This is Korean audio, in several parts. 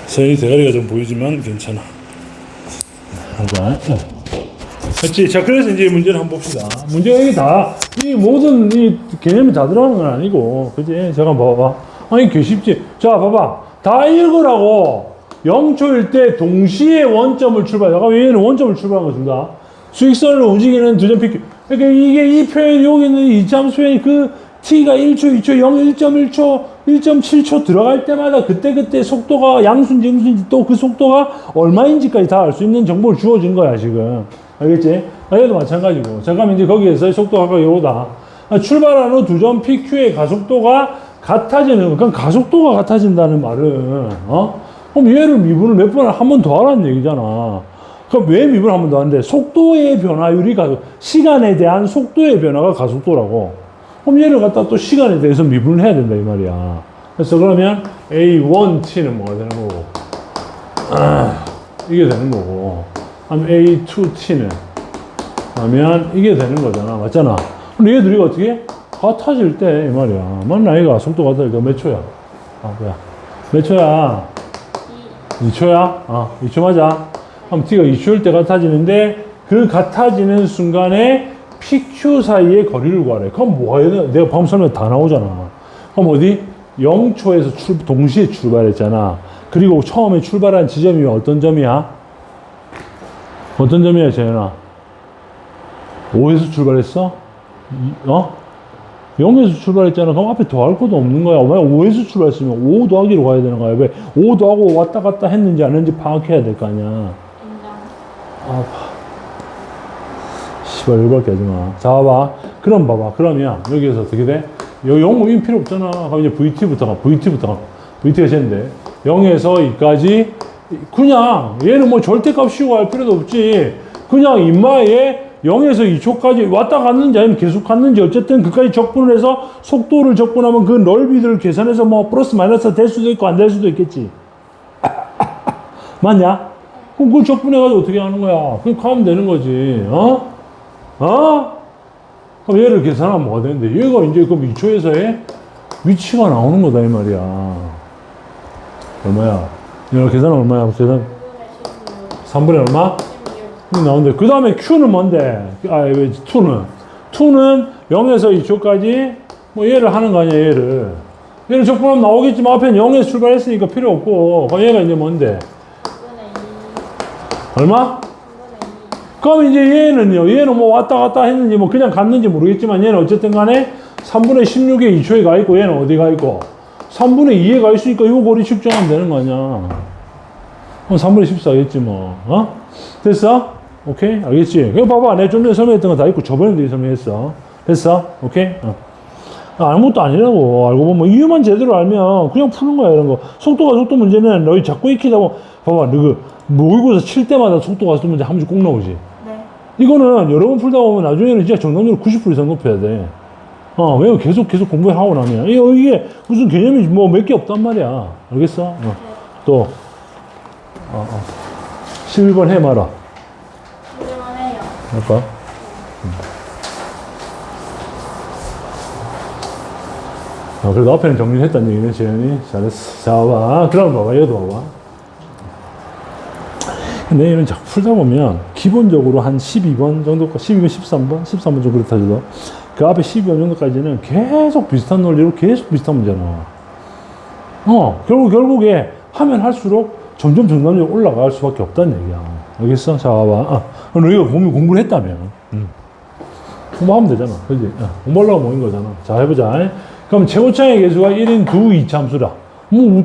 서현이 대가리가 좀 보이지만 괜찮아. 그렇지. 자, 그래서 이제 문제를 한번 봅시다. 문제가 이게 다, 이 모든 이 개념이 다 들어가는 건 아니고, 그지? 잠깐 봐봐. 아니, 이게 쉽지. 자, 봐봐. 다 읽으라고. 0초일 때 동시에 원점을 출발. 잠깐만, 얘는 원점을 출발한 것입니다. 수익선을 움직이는 두점 PQ. 그러니까 이게 이 표현, 여기 있는 이 잠수표현이 그 t가 1초, 2초, 0, 1.1초, 1.7초 들어갈 때마다 그때 속도가 양수인지 음수인지 또 그 속도가 얼마인지까지 다 알 수 있는 정보를 주어진 거야, 지금. 알겠지? 얘도 마찬가지고. 잠깐만, 이제 거기에서 속도가 요거다. 출발한 후 두 점 PQ의 가속도가 같아지는, 그러니까 가속도가 같아진다는 말은, 그럼 얘를 미분을 몇 번, 한 번 더 하라는 얘기잖아. 그럼 왜 미분을 한 번 더 하는데? 속도의 변화율이 시간에 대한 속도의 변화가 가속도라고. 그럼 얘를 갖다 또 시간에 대해서 미분을 해야 된다, 이 말이야. 그래서 그러면 A1T는 뭐가 되는 거고, 이게 되는 거고, 그럼 A2T는 하면 이게 되는 거잖아. 맞잖아. 근데 얘들이 어떻게? 같아질 때, 이 말이야. 맞나, 얘가 속도 같아질 때 몇 초야? 뭐야. 몇 초야? 2초야? 2초 맞아. 그럼 T가 2초일 때 같아지는데, 그 같아지는 순간에 PQ 사이의 거리를 구하래. 그럼 뭐가 해야 돼? 내가 방금 설명 다 나오잖아. 그럼 어디? 0초에서 동시에 출발했잖아. 그리고 처음에 출발한 지점이 어떤 점이야? 어떤 점이야, 재현아? 5에서 출발했어? 0에서 출발했잖아. 그럼 앞에 더할 것도 없는 거야. 만약 5에서 출발했으면 5 더하기로 가야 되는 거야. 왜? 5 더하고 왔다 갔다 했는지 안 했는지 파악해야 될 거 아니야. 씨발, 열받게 하지 마. 자, 봐봐. 그럼 봐봐. 그러면 여기에서 어떻게 돼? 여기 0 필요 없잖아. 그럼 이제 VT부터 가. VT가 쟤인데. 0에서 2까지. 그냥, 얘는 뭐 절대값 씌우고 할 필요도 없지. 그냥 임마에 0에서 2초까지 왔다 갔는지 아니면 계속 갔는지 어쨌든 그까지 적분을 해서 속도를 적분하면 그 넓이들을 계산해서 뭐 플러스 마이너스 될 수도 있고 안 될 수도 있겠지. 맞냐? 그럼 그걸 적분해가지고 어떻게 하는 거야? 그냥 가면 되는 거지. 그럼 얘를 계산하면 뭐가 되는데? 얘가 이제 그럼 2초에서의 위치가 나오는 거다, 이 말이야. 얼마야? 얘가 계산은 얼마야? 계산? 3분의 얼마? 나오는데. 그 다음에 Q는 뭔데? 왜 2는? 2는 0에서 2초까지 뭐 얘를 하는 거 아니야, 얘를. 얘를 적분하면 나오겠지만 앞에는 0에서 출발했으니까 필요 없고. 그럼 얘가 이제 뭔데? 얼마? 그럼 이제 얘는요, 얘는 뭐 왔다 갔다 했는지 뭐 그냥 갔는지 모르겠지만 얘는 어쨌든 간에 3분의 16에 2초에 가 있고 얘는 어디 가 있고 3분의 2에 가 있으니까 이 거리 측정하면 되는 거 아니야. 그럼 3분의 14겠지 뭐. 됐어? 오케이? 알겠지? 그거 봐봐. 내가 좀 전에 설명했던 거 다 있고 저번에도 설명했어. 됐어? 오케이? 아무것도 아니라고. 알고 보면 이유만 제대로 알면 그냥 푸는 거야, 이런 거. 속도 문제는 너희 자꾸 익히다 보면 봐봐. 너 모의고사 칠 때마다 속도 가속도 문제 한 문제 꼭 나오지. 네. 이거는 여러 번 풀다 보면 나중에는 진짜 정답률 90% 이상 높여야 돼. 왜냐면 계속 공부하고 나면. 이게 무슨 개념이 뭐 몇 개 없단 말이야. 알겠어? 네. 또. 11번 해 마라. 11번 해요. 할까? 그래도 앞에는 정리했다는 얘기네, 재현이. 잘했어. 자, 봐봐. 그럼 봐봐. 얘도 봐봐. 근데 얘는 자꾸 풀다 보면 기본적으로 한 12번 정도까지, 12번, 13번 정도 그렇다 해도 그 앞에 12번 정도까지는 계속 비슷한 논리로 계속 비슷한 문제나. 결국에 하면 할수록 점점 정답률이 올라갈 수밖에 없다는 얘기야. 알겠어? 자, 봐봐. 너희가 공부를 했다면. 공부하면 되잖아. 그지? 공부하려고 모인 거잖아. 자, 해보자. 그럼 최고차의 개수가 1인 두 이참수라.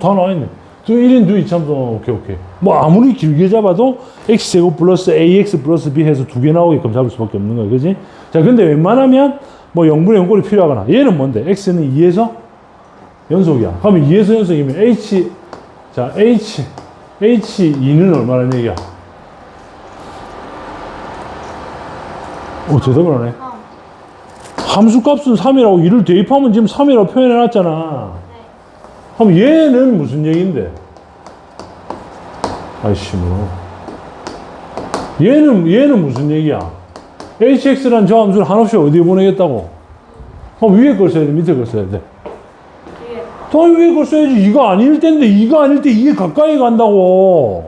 다 나와있네. 1인 두 이참수. 오케이. 뭐, 아무리 길게 잡아도 x제곱 플러스 ax 플러스 b 해서 두 개 나오게끔 잡을 수밖에 없는 거야. 그지? 자, 근데 웬만하면 뭐 0분의 0꼴이 필요하거나 얘는 뭔데? x는 2에서 연속이야. 그러면 2에서 연속이면 h2는 얼마라는 얘기야? 대답을 안 해. 함수값은 3이라고 2를 대입하면 지금 3이라고 표현해놨잖아. 그럼 얘는 무슨 얘기인데? 아이씨, 뭐. 얘는 무슨 얘기야? hx란 저 함수를 한없이 어디에 보내겠다고? 그럼 위에 걸 써야 돼? 밑에 걸 써야 돼? 당연히 위에 걸 써야지. 2가 아닐 텐데 2가 아닐 때 2에 가까이 간다고.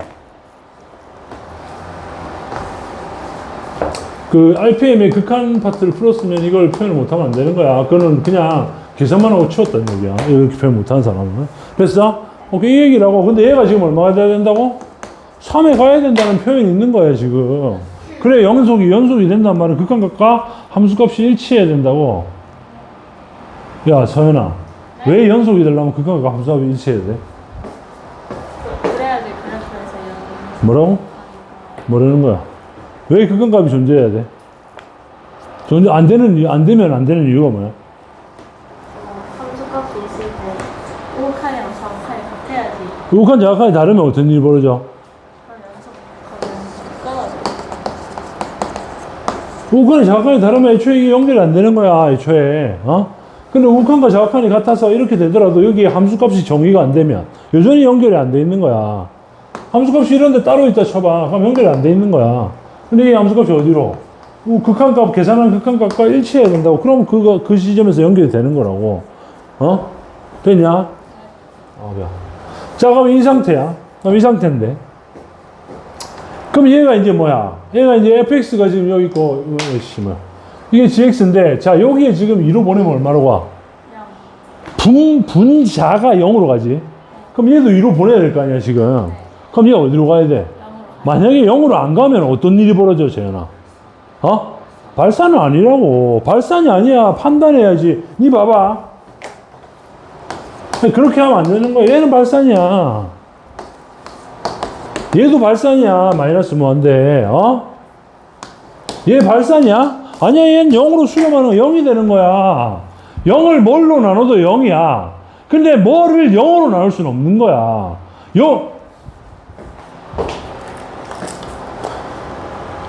그 RPM의 극한 파트를 풀었으면 이걸 표현을 못하면 안 되는 거야. 그거는 그냥 계산만 하고 치웠다는 얘기야. 이렇게 표현 못하는 사람은. 됐어? 오케이, 이 얘기라고. 근데 얘가 지금 얼마가 돼야 된다고? 3에 가야 된다는 표현이 있는 거야, 지금. 그래, 연속이 된단 말은 극한값과 함수값이 일치해야 된다고. 야, 서연아. 왜 연속이 되려면 극한값과 함수값이 일치해야 돼? 그래야지 그래프에서 이런 뭐라고? 뭐라는 거야? 왜 극한값이 존재해야 돼? 안 되면 안 되는 이유가 뭐야? 함수값이 있을 때 우칸이랑 좌우칸이 같아야지 극한 정확하게 다르면 어떤 일이 벌어져? 그럼 연속하면 끊어져. 우칸이 정확하게 다르면 애초에 이게 연결이 안 되는 거야, 애초에. 근데 우칸과 정확한이 같아서 이렇게 되더라도 여기 함수값이 정의가 안 되면 여전히 연결이 안 돼 있는 거야. 함수값이 이런데 따로 있다 쳐봐. 그럼 연결이 안 돼 있는 거야. 근데 이 함수값이 어디로? 극한값, 계산한 극한값과 일치해야 된다고. 그럼 그 시점에서 연결이 되는 거라고. 됐냐? 야. 자, 그럼 이 상태야. 그럼 이 상태인데. 그럼 얘가 이제 뭐야? 얘가 이제 fx가 지금 여기 있고, 이게 gx인데, 자, 여기에 지금 2로 보내면 얼마로 가? 분자가 0으로 가지. 그럼 얘도 2로 보내야 될 거 아니야, 지금. 그럼 얘 어디로 가야 돼? 만약에 0으로 안 가면 어떤 일이 벌어져, 재현아? 발산은 아니라고. 발산이 아니야. 판단해야지. 니 봐봐. 그렇게 하면 안 되는 거야. 얘는 발산이야. 얘도 발산이야. 마이너스 무한대. 얘 발산이야? 아니야. 얘는 0으로 수렴하는 거 0이 되는 거야. 0을 뭘로 나눠도 0이야. 근데 뭐를 0으로 나눌 수는 없는 거야.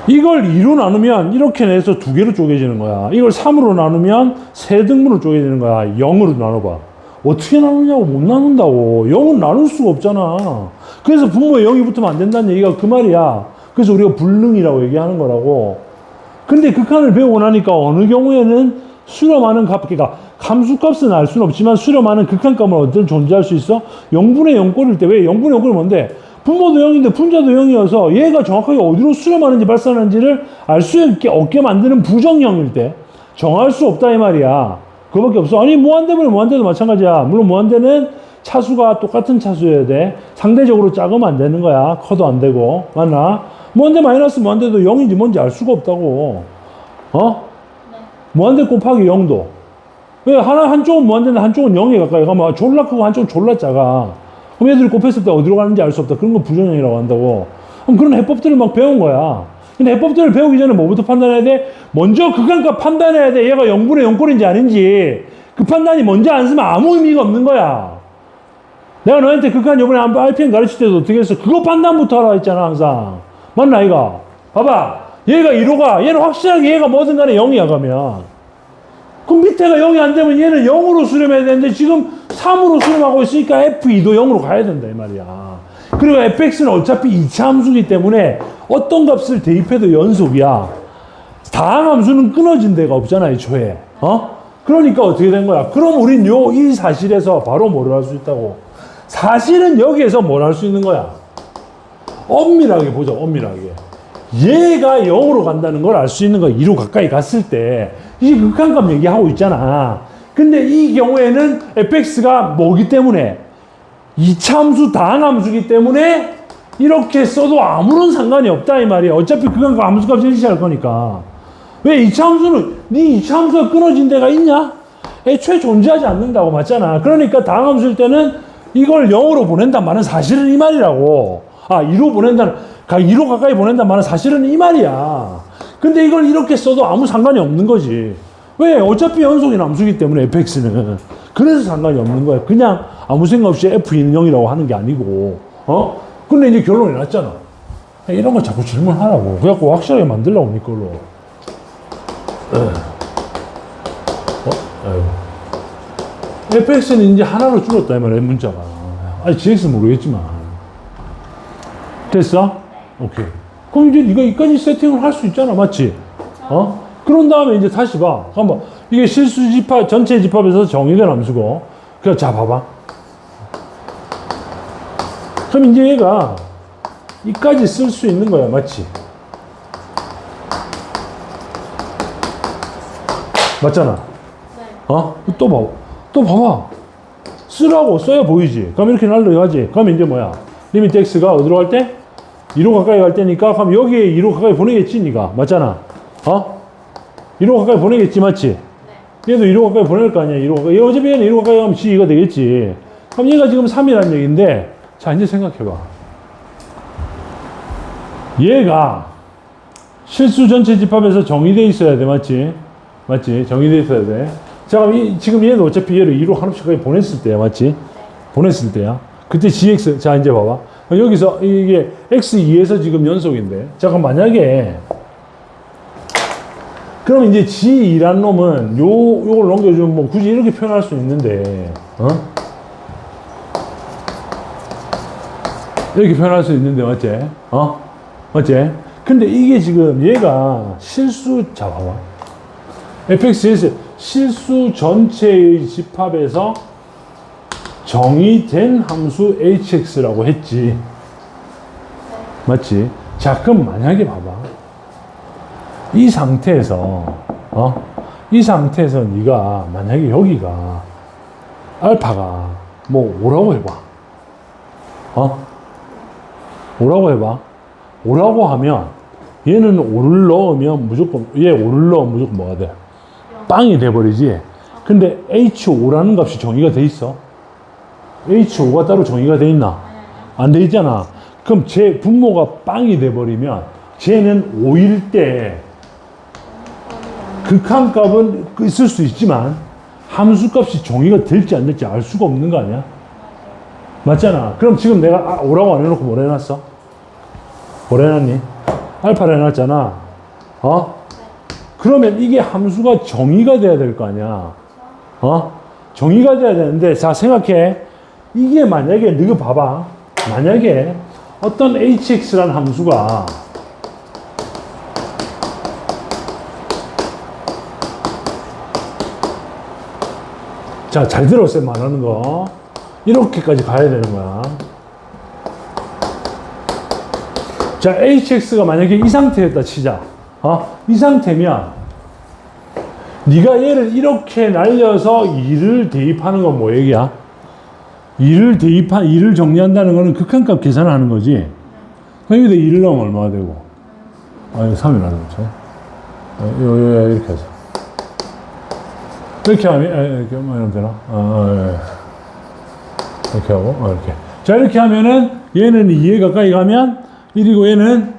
이걸 2로 나누면 이렇게 내서 2개로 쪼개지는 거야. 이걸 3으로 나누면 3등분으로 쪼개지는 거야. 0으로 나눠봐. 어떻게 나누냐고. 못 나눈다고. 0은 나눌 수가 없잖아. 그래서 분모에 0이 붙으면 안 된다는 얘기가 그 말이야. 그래서 우리가 불능이라고 얘기하는 거라고. 근데 극한을 배우고 나니까 어느 경우에는 수렴하는 값, 그러니까 함수값은 알 수는 없지만 수렴하는 극한값은 어떤 존재할 수 있어? 0분의 0꼴일 때. 왜 0분의 0꼴이 뭔데? 분모도 0인데 분자도 0이어서 얘가 정확하게 어디로 수렴하는지 발산하는지를 알 수 없게 만드는 부정형일 때 정할 수 없다 이 말이야. 그거밖에 없어. 아니 무한대면 무한대도 마찬가지야. 물론 무한대는 차수가 똑같은 차수여야 돼. 상대적으로 작으면 안 되는 거야. 커도 안 되고. 맞나? 무한대 마이너스 무한대도 0인지 뭔지 알 수가 없다고. 네. 무한대 곱하기 0도. 왜 한쪽은 무한대인데 한쪽은 0에 가까이 가면 졸라 크고 한쪽은 졸라 작아. 그럼 얘들이 곱했을 때 어디로 가는지 알 수 없다. 그런 거 부정형이라고 한다고. 그럼 그런 해법들을 막 배운 거야. 근데 해법들을 배우기 전에 뭐부터 판단해야 돼? 먼저 극한값 판단해야 돼. 얘가 0분의 0꼴인지 아닌지. 그 판단이 먼저 안 쓰면 아무 의미가 없는 거야. 내가 너한테 극한 요번에 RPM 가르칠 때도 어떻게 했어? 그거 판단부터 하라 했잖아, 항상. 맞나, 이가? 봐봐. 얘가 2로 가. 얘는 확실하게 얘가 뭐든 간에 0이야, 가면. 그럼 밑에가 0이 안 되면 얘는 0으로 수렴해야 되는데 지금 3으로 수렴하고 있으니까 F2도 0으로 가야 된다 이 말이야. 그리고 fx는 어차피 2차 함수기 때문에 어떤 값을 대입해도 연속이야. 다항 함수는 끊어진 데가 없잖아 애초에. 그러니까 어떻게 된 거야? 그럼 우린 이 사실에서 바로 뭐를 할 수 있다고? 사실은 여기에서 뭘 할 수 있는 거야? 엄밀하게 보자, 엄밀하게. 얘가 0으로 간다는 걸 알 수 있는 거야. 2로 가까이 갔을 때. 이 극한값 얘기하고 있잖아. 근데 이 경우에는 fx가 뭐기 때문에 2차 함수 다항함수기 때문에 이렇게 써도 아무런 상관이 없다 이 말이야. 어차피 극한값 함수값이 일치할 거니까. 왜 2차 함수는 네 2차 함수가 끊어진 데가 있냐? 애초에 존재하지 않는다고. 맞잖아. 그러니까 다항함수일 때는 이걸 0으로 보낸단 말은 사실은 이 말이라고. 2로 가까이 보낸단 말은 사실은 이 말이야. 근데 이걸 이렇게 써도 아무 상관이 없는 거지. 왜? 어차피 연속인 함수기 때문에 fx는. 그래서 상관이 없는 거야. 그냥 아무 생각 없이 f는 0이라고 하는 게 아니고. 근데 이제 결론이 났잖아. 이런 거 자꾸 질문하라고. 그래갖고 확실하게 만들라고, 니 걸로. fx는 이제 하나로 줄었다, 이 말이야, 문자가. 아니, gx 모르겠지만. 됐어? 오케이. 그럼 이제 네가 여기까지 세팅을 할 수 있잖아. 맞지? 그런 다음에 이제 다시 봐. 한번. 이게 실수 집합, 전체 집합에서 정의된 함수고. 그래서 자, 봐봐. 그럼 이제 얘가 이까지 쓸 수 있는 거야. 맞지? 맞잖아. 네. 어? 또 봐. 또 봐봐. 쓰라고 써야 보이지. 그럼 이렇게 날려가지. 그럼 이제 뭐야? 리미트 x가 어디로 갈 때? 2로 가까이 갈 때니까 그럼 여기에 2로 가까이 보내겠지, 니가. 맞잖아. 어? 2로 가까이 보내겠지, 맞지? 네. 얘도 2로 가까이 보낼 거 아니야, 2로 가까이. 얘 어차피 얘는 2로 가까이 가면 g가 되겠지. 그럼 얘가 지금 3이라는 얘기인데, 자, 이제 생각해봐. 얘가 실수 전체 집합에서 정의돼 있어야 돼, 맞지? 맞지? 정의돼 있어야 돼. 자, 그럼 지금 얘는 어차피 얘를 2로 한없이 거의 보냈을 때야, 맞지? 네. 보냈을 때야. 그때 gx, 자, 이제 봐봐. 여기서 이게 x2에서 지금 연속인데. 자, 그럼 만약에, 그럼 이제 g2란 놈은 요걸 넘겨주면 뭐 굳이 이렇게 표현할 수 있는데, 어? 이렇게 표현할 수 있는데, 맞지? 어? 맞지? 근데 이게 지금 얘가 실수, 자, 봐봐. fx에서 실수 전체의 집합에서 정의된 함수 hx라고 했지. 맞지? 자, 그럼 만약에 봐봐. 이 상태에서, 이 상태에서 네가 만약에 여기가 알파가 뭐 5라고 해봐. 5라고 해봐. 5라고 하면 얘는 5를 넣으면 무조건, 얘 5를 넣으면 무조건 뭐가 돼? 빵이 돼버리지. 근데 H5라는 값이 정의가 돼 있어. H5가 따로 정의가 돼 있나? 안 돼 있잖아. 그럼 제 분모가 빵이 돼버리면 쟤는 5일 때 극한값은 있을 수 있지만 함수값이 정의가 될지 안 될지 알 수가 없는 거 아니야? 맞잖아. 그럼 지금 내가 5라고 안 해놓고 뭘 해놨어? 뭘 해놨니? 알파를 해놨잖아. 그러면 이게 함수가 정의가 돼야 될 거 아니야. 정의가 돼야 되는데, 자, 생각해. 이게 만약에, 너가 봐봐. 만약에 어떤 hx라는 함수가 자, 잘 들었어요, 말하는 거. 이렇게까지 가야 되는 거야. 자, hx가 만약에 이 상태였다 치자. 이 상태면 네가 얘를 이렇게 날려서 2를 대입하는 건 뭐 얘기야? 2를 정리한다는 거는 극한값 계산하는 거지. 여기다 2를 넣으면 얼마가 되고? 이거 3이라는 거죠. 이렇게 해서. 이렇게 하면, 이렇게 하면 되나? 이렇게 하고, 이렇게. 자, 이렇게 하면은 얘는 2에 가까이 가면 1이고 얘는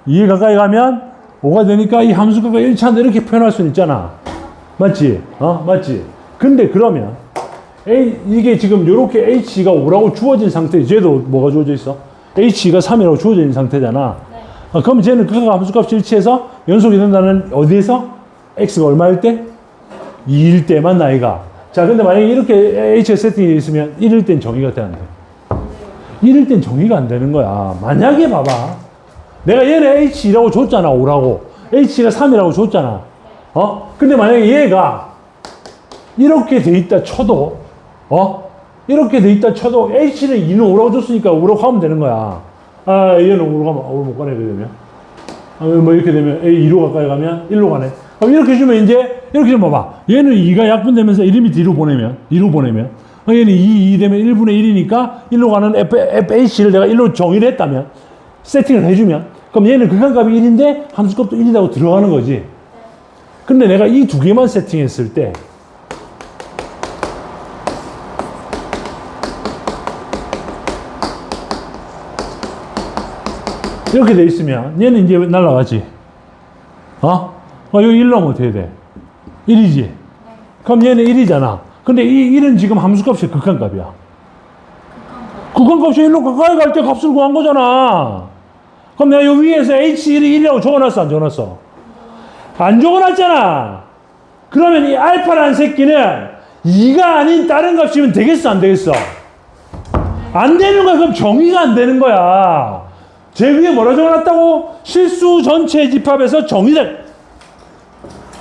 2에 가까이 가면 5가 되니까 이 함수가 1차인데 이렇게 표현할 수 있잖아. 맞지? 맞지? 근데 그러면 이게 지금 이렇게 h가 5라고 주어진 상태, 쟤도 뭐가 주어져 있어? h가 3이라고 주어져 있는 상태잖아. 네. 그럼 쟤는 그 함수값이 일치해서 연속이 된다는 어디에서? x가 얼마일 때? 2일 때만 나이가. 자, 근데 만약에 이렇게 h가 세팅이 있으면 1일 땐 정의가 돼, 안 돼? 1일 땐 정의가 안 되는 거야. 만약에 봐봐. 내가 얘는 h라고 줬잖아, 5라고. h가 3이라고 줬잖아. 근데 만약에 얘가 이렇게 돼 있다 쳐도, 이렇게 돼 있다 쳐도 h는 2는 5라고 줬으니까 5라고 하면 되는 거야. 얘는 5로 가면 5로 못 가네, 이렇게 되면. 뭐 이렇게 되면 2로 가까이 가면 1로 가네. 그럼 이렇게 주면 이제, 이렇게 좀 봐봐. 얘는 2가 약분되면서 1이 뒤로 보내면, 2로 보내면. 얘는 2 되면 1분의 1이니까 1로 가는 fh를 내가 1로 정의를 했다면, 세팅을 해주면, 그럼 얘는 극한값이 1인데 함수값도 1이라고 들어가는 거지. 근데 내가 이 두 개만 세팅했을 때, 이렇게 돼 있으면 얘는 이제 날아가지. 여기 1 넣으면 어떻게 돼? 1이지. 그럼 얘는 1이잖아. 근데 이 1은 지금 함수값이 극한값이야. 극한값이 1로 가까이 갈 때 값을 구한 거잖아. 그럼 내가 요 위에서 h1이 1이라고 적어놨어, 안 적어놨어? 안 적어놨잖아. 그러면 이 알파라는 새끼는 2가 아닌 다른 값이면 되겠어, 안 되겠어? 안 되는 거야. 그럼 정의가 안 되는 거야. 제 위에 뭐라 적어놨다고? 실수 전체 집합에서 정의다.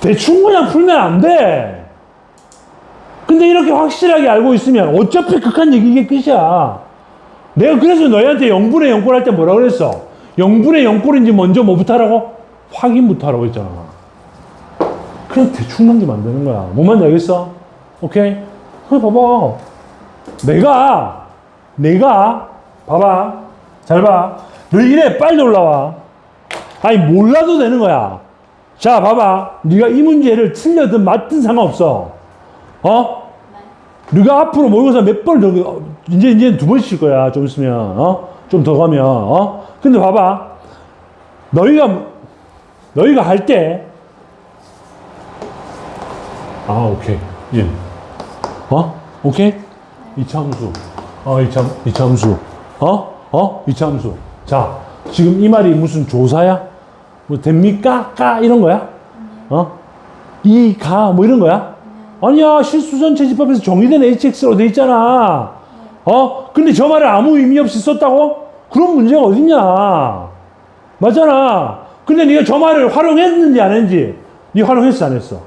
대충 그냥 풀면 안 돼. 근데 이렇게 확실하게 알고 있으면 어차피 극한 얘기 이게 끝이야. 내가 그래서 너희한테 0분의 0골 할 때 뭐라 그랬어? 0분의 0골인지 먼저 뭐부터 하라고? 확인부터 하라고 했잖아. 그럼 대충 넘기면 안 되는 거야. 뭔 말인지 알겠어? 오케이? 그래, 봐봐. 내가, 봐봐. 잘 봐. 너 이래, 빨리 올라와. 아니, 몰라도 되는 거야. 자, 봐봐. 네가 이 문제를 틀려든 맞든 상관없어. 어? 네가 앞으로 모의고사 몇 번 더, 이제 두 번 칠 거야. 좀 있으면, 좀 더 가면, 근데 봐봐. 너희가 할 때, 오케이. 예. 오케이? 이차함수. 이차함수. 이차함수. 자, 지금 이 말이 무슨 조사야? 뭐, 됩니까? 이런 거야? 뭐 이런 거야? 아니야, 실수전체집합에서 정의된 HX로 돼 있잖아. 근데 저 말을 아무 의미 없이 썼다고? 그런 문제가 어딨냐? 맞잖아. 근데 네가 저 말을 활용했는지 안 했는지? 네 활용했어, 안 했어?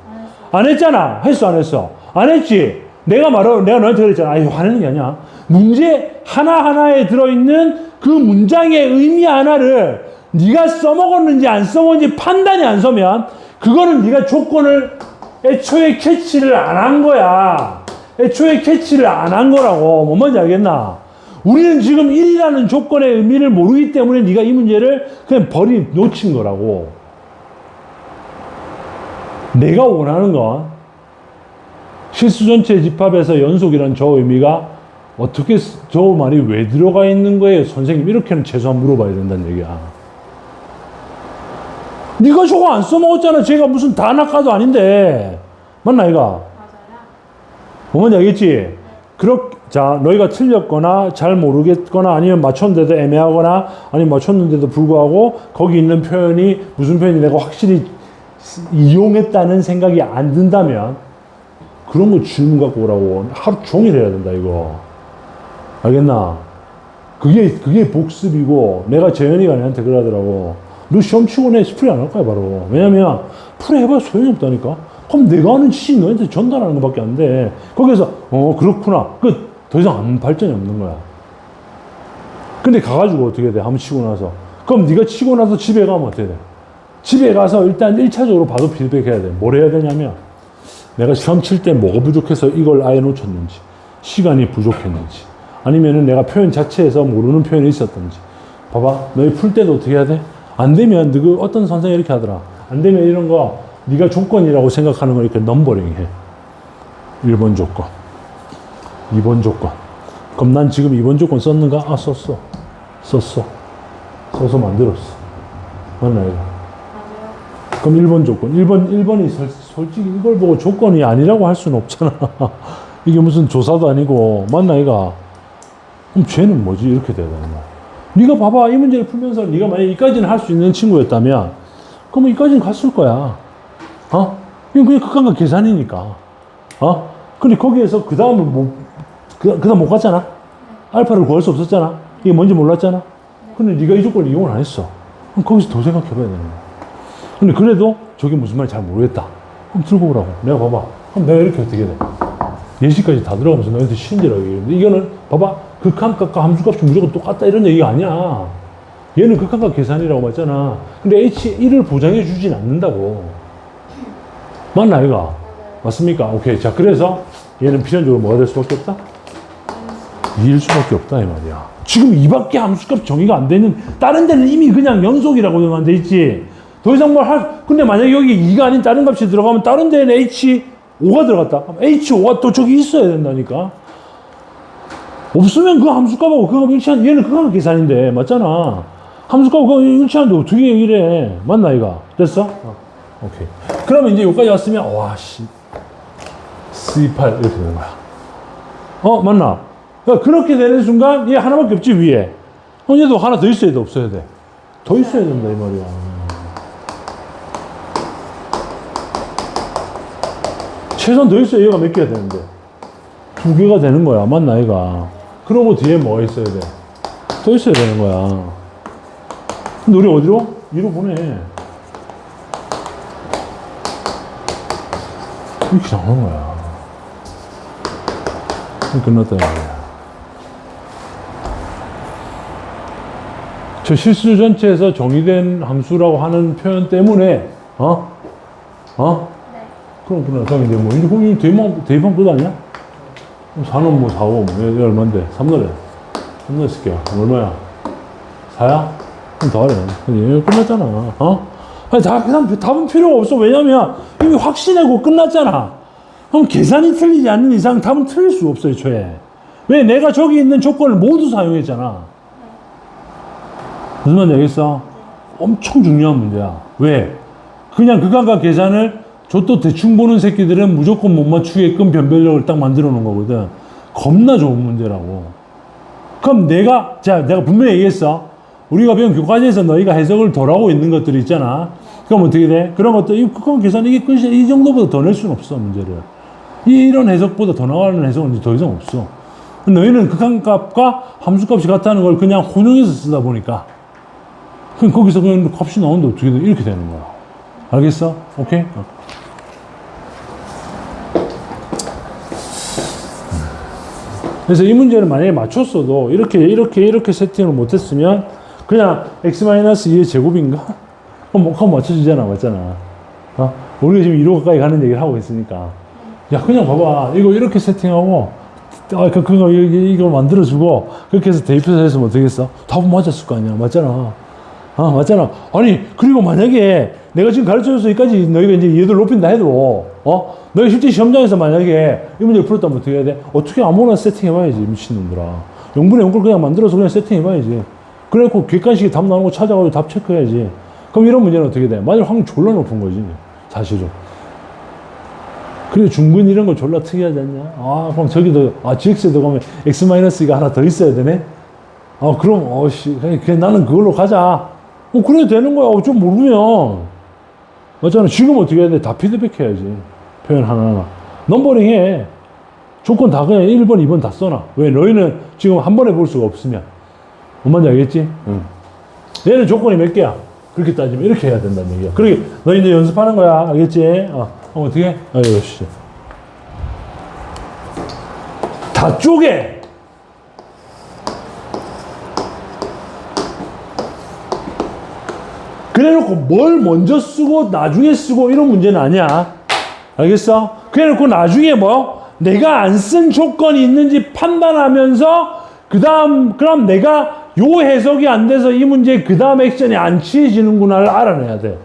안 했잖아. 했어, 안 했어? 안 했지? 내가 너한테 그랬잖아. 아니, 화내는 게 아니야. 문제 하나하나에 들어있는 그 문장의 의미 하나를 네가 써먹었는지 안 써먹었는지 판단이 안 서면 그거는 네가 조건을 애초에 캐치를 안 한 거야. 애초에 캐치를 안 한 거라고. 뭔 말인지 알겠나? 우리는 지금 1이라는 조건의 의미를 모르기 때문에 네가 이 문제를 그냥 놓친 거라고. 내가 원하는 건 실수 전체 집합에서 연속이라는 저 의미가 어떻게, 저 말이 왜 들어가 있는 거예요? 선생님, 이렇게는 최소한 물어봐야 된다는 얘기야. 네가 저거 안 써먹었잖아. 제가 무슨 단학과도 아닌데. 맞나, 이가? 맞아요. 뭔지 알겠지? 자, 너희가 틀렸거나 잘 모르겠거나 아니면 맞췄는데도 애매하거나 아니면 맞췄는데도 불구하고 거기 있는 표현이 무슨 표현이 내가 확실히 이용했다는 생각이 안 든다면 그런 거 질문 갖고 오라고. 하루 종일 해야 된다, 이거. 알겠나? 그게 복습이고, 내가 재현이가 내한테 그러더라고. 너 시험 치고 내 스프레이 안 할 거야, 바로. 왜냐면, 풀에 해봐야 소용이 없다니까? 그럼 내가 하는 지식 너한테 전달하는 것밖에 안 돼. 거기서, 그렇구나. 더 이상 아무 발전이 없는 거야. 근데 가가지고 어떻게 돼? 한번 치고 나서. 그럼 네가 치고 나서 집에 가면 어떻게 돼? 집에 가서 일단 1차적으로 봐도 피드백해야 돼. 뭘 해야 되냐면, 내가 시험 칠 때 뭐가 부족해서 이걸 아예 놓쳤는지, 시간이 부족했는지, 아니면은 내가 표현 자체에서 모르는 표현이 있었던지. 봐봐. 너희 풀 때도 어떻게 해야 돼? 안 되면, 어떤 선생님이 이렇게 하더라. 안 되면 이런 거, 네가 조건이라고 생각하는 거 이렇게 넘버링 해. 1번 조건. 2번 조건. 그럼 난 지금 2번 조건 썼는가? 썼어. 써서 만들었어. 맞나, 이거? 그럼 1번 조건. 1번이 솔직히 이걸 보고 조건이 아니라고 할 수는 없잖아. 이게 무슨 조사도 아니고. 맞나, 이가? 그럼 쟤는 뭐지? 이렇게 돼야 되는 거야. 네가 봐봐. 이 문제를 풀면서 네가 만약에 이까지는 할 수 있는 친구였다면 그러면 이까지는 갔을 거야. 이건 그냥 극한과 계산이니까. 근데 거기에서 그 다음은 그다음 못 갔잖아? 알파를 구할 수 없었잖아? 이게 뭔지 몰랐잖아? 근데 네가 이 조건을 이용을 안 했어. 그럼 거기서 더 생각해 봐야 되는 거야. 근데 그래도 저게 무슨 말인지 잘 모르겠다. 그럼 들고 오라고. 내가 봐봐. 그럼 내가 이렇게 어떻게 돼? 예시까지 다 들어가면서 너한테 신지라고 얘기했는데 이거는 봐봐. 극한값과 함수값이 무조건 똑같다 이런 얘기가 아니야. 얘는 극한값 계산이라고 맞잖아. 근데 H1을 보장해 주진 않는다고. 맞나, 이가? 맞습니까? 오케이. 자, 그래서 얘는 필연적으로 뭐가 될 수밖에 없다? 2일 수밖에 없다, 이 말이야. 지금 2밖에 함수값 정의가 안 되는, 다른 데는 이미 그냥 연속이라고만 돼 있지. 더 이상 근데 만약에 여기 2가 아닌 다른 값이 들어가면 다른 데는 H5가 들어갔다. 그럼 H5가 또 저기 있어야 된다니까. 없으면 그 함수값하고 그거 일치한, 얘는 그거 계산인데, 맞잖아. 함수값하고 그거 일치하는데 어떻게 얘기를 해? 맞나, 이가? 됐어? 오케이. 그러면 이제 여기까지 왔으면, C8 이렇게 되는 거야. 맞나? 그러니까 그렇게 되는 순간, 얘 하나밖에 없지, 위에. 얘도 하나 더 있어야 돼, 없어야 돼? 더 있어야 된다, 이 말이야. 최소한 더 있어야 얘가 몇 개가 되는데. 2개가 되는 거야. 맞나, 얘가? 그러고 뒤에 뭐가 있어야 돼? 더 있어야 되는 거야. 근데 우리 어디로? 위로 보내. 이렇게 나오는 거야. 끝났다, 이거야. 저 실수 전체에서 정의된 함수라고 하는 표현 때문에, 어? 네. 그럼 이제 뭐, 이거 대입한 끝 아니야? 4는 뭐 4, 5, 뭐, 이게 얼만데? 3넣으래. 3넣어 쓸게요. 얼마야? 4야? 그럼 더 하래. 이거 끝났잖아. 아니, 답은 필요가 없어. 왜냐면, 이미 확신하고 끝났잖아. 그럼 계산이 틀리지 않는 이상 답은 틀릴 수 없어, 애초에. 왜? 내가 저기 있는 조건을 모두 사용했잖아. 무슨 말인지 알겠어? 엄청 중요한 문제야. 왜? 그냥 극한과 계산을 저도 대충 보는 새끼들은 무조건 못 맞추게끔 변별력을 딱 만들어 놓은 거거든. 겁나 좋은 문제라고. 그럼 내가 분명히 얘기했어. 우리가 배운 교과서에서 너희가 해석을 덜 하고 있는 것들이 있잖아. 그럼 어떻게 돼? 그런 것들, 이 극한 계산 이게 끝이야. 이 정도보다 더 낼 수는 없어, 문제를. 이런 해석보다 더 나가는 해석은 이제 더 이상 없어. 너희는 극한값과 함수값이 같다는 걸 그냥 혼용해서 쓰다 보니까. 그럼 거기서 그냥 값이 나오는데 어떻게 돼? 이렇게 되는 거야. 알겠어? 오케이? 그래서 이 문제는 만약에 맞췄어도 이렇게 세팅을 못했으면 그냥 x-2의 제곱인가? 그럼 맞춰주잖아. 맞잖아. 우리가 지금 2로 가까이 가는 얘기를 하고 있으니까. 야, 그냥 봐봐. 이거 이렇게 세팅하고, 이거 만들어주고, 그렇게 해서 대입해서 했으면 어떻겠어? 답은 맞았을 거 아니야. 맞잖아. 맞잖아. 아니, 그리고 만약에 내가 지금 가르쳐줘서 여기까지 너희가 이제 이해도를 높인다 해도, 너희 실제 시험장에서 만약에 이 문제를 풀었다면 어떻게 해야 돼? 어떻게 아무나 세팅해봐야지, 미친놈들아. 0분의 0걸 그냥 만들어서 그냥 세팅해봐야지. 그래갖고 객관식에 답 나오는 거 찾아가지고 답 체크해야지. 그럼 이런 문제는 어떻게 돼? 맞을 확률 졸라 높은 거지, 사실은. 그리고 중근 이런 거 졸라 특이하지 않냐? 그럼 저기도, GX에도 가면 X-가 하나 더 있어야 되네? 그럼, 그냥 나는 그걸로 가자. 그래도 되는 거야. 좀 모르면. 맞잖아. 지금 어떻게 해야 돼? 다 피드백 해야지. 표현 하나하나. 넘버링 해. 조건 다 그냥 1번, 2번 다 써놔. 왜? 너희는 지금 한 번에 볼 수가 없으면. 뭔 말인지 알겠지? 응. 얘는 조건이 몇 개야? 그렇게 따지면 이렇게 해야 된다는 얘기야. 그러게, 너 이제 연습하는 거야. 알겠지? 어떻게 해? 역시. 다 쪼개! 그래놓고 뭘 먼저 쓰고 나중에 쓰고 이런 문제는 아니야. 알겠어? 그래놓고 나중에 내가 안 쓴 조건이 있는지 판단하면서 그럼 내가 요 해석이 안 돼서 이 문제 그 다음 액션이 안 취해지는구나를 알아내야 돼.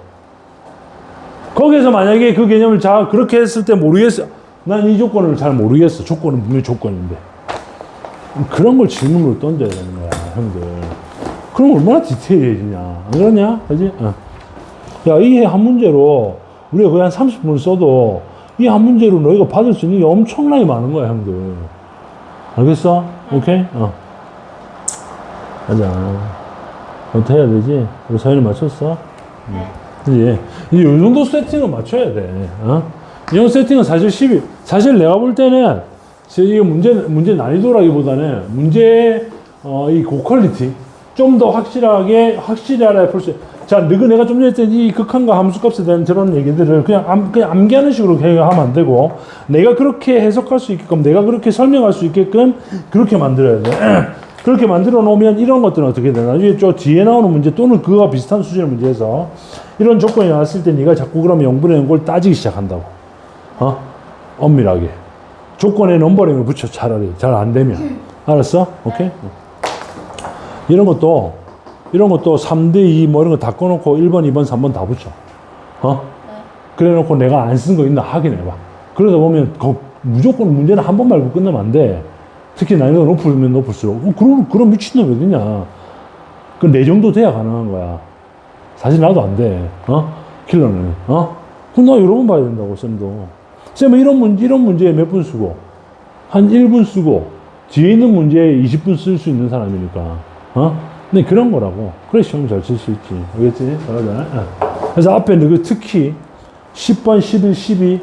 거기서 만약에 그 개념을 그렇게 했을 때 모르겠어. 난 이 조건을 잘 모르겠어. 조건은 분명히 조건인데. 그런 걸 질문으로 던져야 되는 거야, 형들. 그럼 얼마나 디테일해지냐. 안 그러냐? 그지? 야, 이 한 문제로 우리가 거의 한 30분을 써도 이 한 문제로 너희가 받을 수 있는 게 엄청나게 많은 거야, 형들. 알겠어? 오케이? 가자. 어떻게 해야 되지? 우리 사연이 맞췄어? 네. 그지? 이제 요 정도 세팅은 맞춰야 돼. 이 정도 세팅은 사실 내가 볼 때는 이게 문제 난이도라기보다는 이 고퀄리티 좀 더 확실히 알아야 풀 수. 자, 내가 좀 전에 했던 이 극한과 함수값에 대한 저런 얘기들을 그냥 암기하는 식으로 하면 안 되고, 내가 그렇게 해석할 수 있게끔, 내가 그렇게 설명할 수 있게끔 그렇게 만들어야 돼. 그렇게 만들어 놓으면 이런 것들은 어떻게 되나? 나중에 저 뒤에 나오는 문제 또는 그와 비슷한 수준의 문제에서 이런 조건이 나왔을 때 네가 자꾸 그러면 0분의 0을 따지기 시작한다고. 엄밀하게. 조건에 넘버링을 붙여, 차라리. 잘 안 되면. 알았어? 오케이? 이런 것도 3대2 이런 거 다 꺼놓고 1번, 2번, 3번 다 붙여. 그래 놓고 내가 안 쓴 거 있나 확인해봐. 그러다 보면 무조건 문제는 한 번 말고 끝나면 안 돼. 특히 난이도가 높으면 높을수록. 그런 미친놈이 어딨냐. 내 정도 돼야 가능한 거야. 사실 나도 안 돼. 킬러는. 그럼 나 여러 번 봐야 된다고, 쌤도. 쌤은 이런 문제에 몇 분 쓰고, 한 1분 쓰고, 뒤에 있는 문제에 20분 쓸 수 있는 사람이니까. 근데 그런 거라고. 그래, 시험 잘 칠 수 있지. 알겠지? 잘하잖아. 그래서 앞에 특히 10번, 11, 12,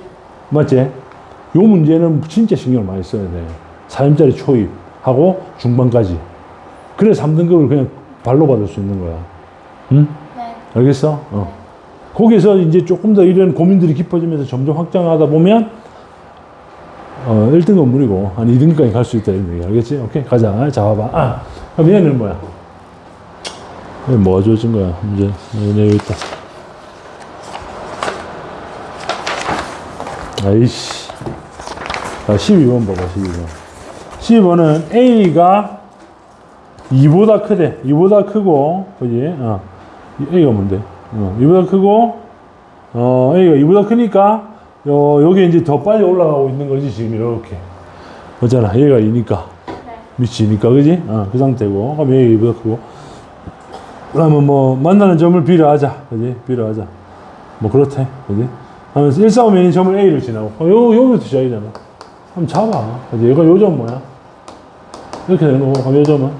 맞지? 요 문제는 진짜 신경을 많이 써야 돼. 4점짜리 초입하고 중반까지. 그래, 3등급을 그냥 발로 받을 수 있는 거야. 응? 네. 알겠어? 거기서 이제 조금 더 이런 고민들이 깊어지면서 점점 확장하다 보면 1등급 무리고 한 2등급까지 갈 수 있다 이런 얘기. 알겠지? 오케이, 가자. 자, 봐봐. 그럼 얘는 뭐야? 뭐가 주어진 거야, 문제. 여기 있다. 아이씨. 자, 12번 봐봐, 12번. 12번은 A가 2보다 크대. 2보다 크고, 그지? A가 뭔데? 2보다 크고, A가 2보다 크니까, 여기 이제 더 빨리 올라가고 있는 거지, 지금 이렇게. 맞잖아. 얘가 2니까. 미치니까, 그지? 그 상태고. 그럼 얘가 2보다 크고. 그러면 뭐, 만나는 점을 B로 하자. 그지? B로 하자. 뭐, 그렇대. 그지? 하면서 1, 4, 5면이 점을 A로 지나고. 여기부터 시작이잖아. 한번 잡아. 그지? 얘가 요점 뭐야? 이렇게 되는 거고, 그럼 요점은?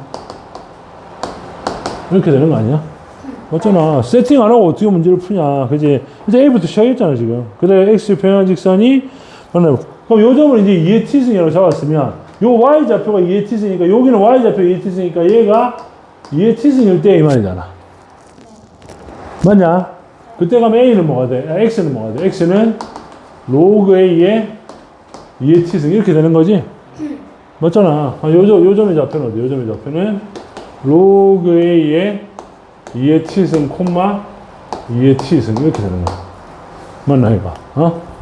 이렇게 되는 거 아니야? 맞잖아. 세팅 안 하고 어떻게 문제를 푸냐. 그지? 이제 A부터 시작했잖아, 지금. 그래, X 평행 직선이, 그럼 요점을 이제 2의 t승이라고 잡았으면, 요 Y좌표가 2의 t승이니까, 여기는 Y좌표 2의 t승이니까, 얘가 2의 t승일 때 이 말이잖아. 맞냐? 그때 가면 A는 뭐가 돼? X는 뭐가 돼? X는 로그 A의 2의 t승. 이렇게 되는 거지? 맞잖아. 요점의 좌표는 어디? 요점의 좌표는 로그 A의 2의 t승, 콤마 2의 t승. 이렇게 되는 거야. 맞나, 얘가?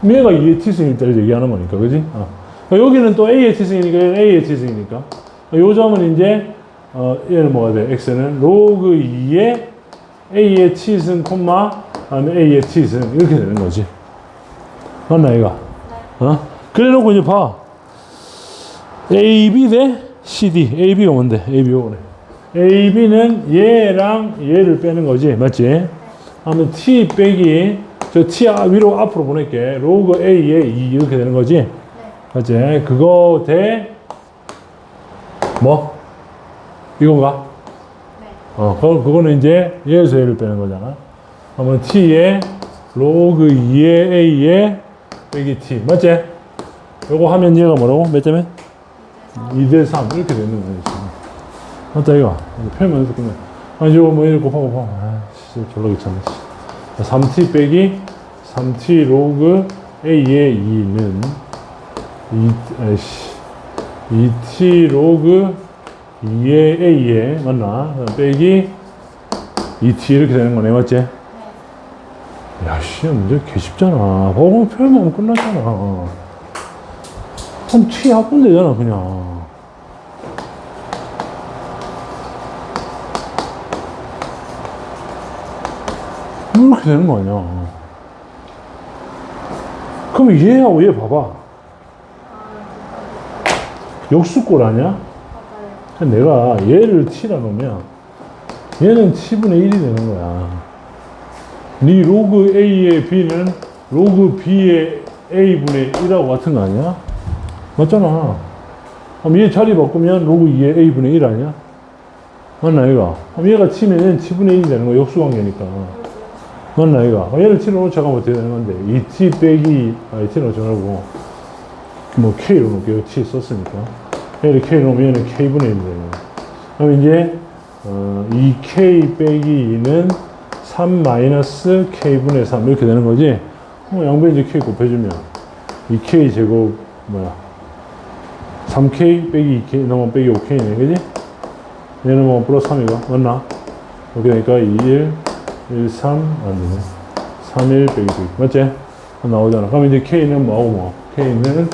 얘가 2의 t승일 때를 얘기하는 거니까, 그지? 여기는 또 A의 t승이니까, 얘는 A의 t승이니까. 요점은 이제, 얘는 뭐가 돼? X는 로그 2의 A의 t승, 콤마, 다음에 A의 t승. 이렇게 되는 거지. 맞나, 얘가? 그래 놓고 이제 봐. AB 대 CD. AB가 뭔데? AB가 뭐래? AB는 얘랑 얘를 빼는 거지. 맞지? 하면 T 빼기, 저 T 위로 앞으로 보낼게. 로그 A에 2 이렇게 되는 거지? 네. 맞지? 그거 대, 뭐? 이건가? 네. 그거는 이제 얘에서 얘를 빼는 거잖아. 하면 T에 로그 2의 A에 빼기 T. 맞지? 요거 하면 얘가 뭐라고? 몇 점에? 2대 3. 이렇게 되는 거야. 맞다, 이거. 표현만 해서 끝내. 이거 뭐, 이렇게 곱하고. 진짜 졸라 귀찮네. 3t 빼기 3t 로그 A의 2는 2t 로그 2의 A에, 맞나? 빼기 2t 이렇게 되는 거네, 맞지? 네. 야, 씨, 문제 개 쉽잖아. 보고 표현만 하면 끝났잖아. 그럼 t 합분 되잖아, 그냥. 이렇게 되는 거 아니야. 그럼 얘하고 얘 봐봐. 역수꼴 아니야? 내가 얘를 t라 놓으면 얘는 t분의 1이 되는 거야. 네 로그 a의 b는 로그 b의 a분의 1하고 같은 거 아니야? 맞잖아. 그럼 얘 자리 바꾸면 로그 2의 a분의 1 아니야? 맞나, 얘가? 그럼 얘가 t면 얘는 t분의 1이 되는 거야. 역수관계니까. 맞나, 이거? 얘를 t로 놓자면 어떻게 되는 건데? 2t 빼기, t로 놓지 말고, 뭐, k로 놓을게요. t 썼으니까. 얘를 k로 놓으면 얘는 k분의 1이 되는 거야. 그럼 이제, 2k 빼기 2는 3 마이너스 k분의 3. 이렇게 되는 거지? 양변 이제 k 곱해주면, 2k 제곱, 3k 빼기 2k, 넘어 빼기 5k네. 그지? 얘는 뭐, 플러스 3이가. 맞나? 이렇게 되니까 2, 1, 3, 안 되네. 3, 1 빼기 2. 맞지? 나오잖아. 그럼 이제 K는 뭐하고 뭐? K는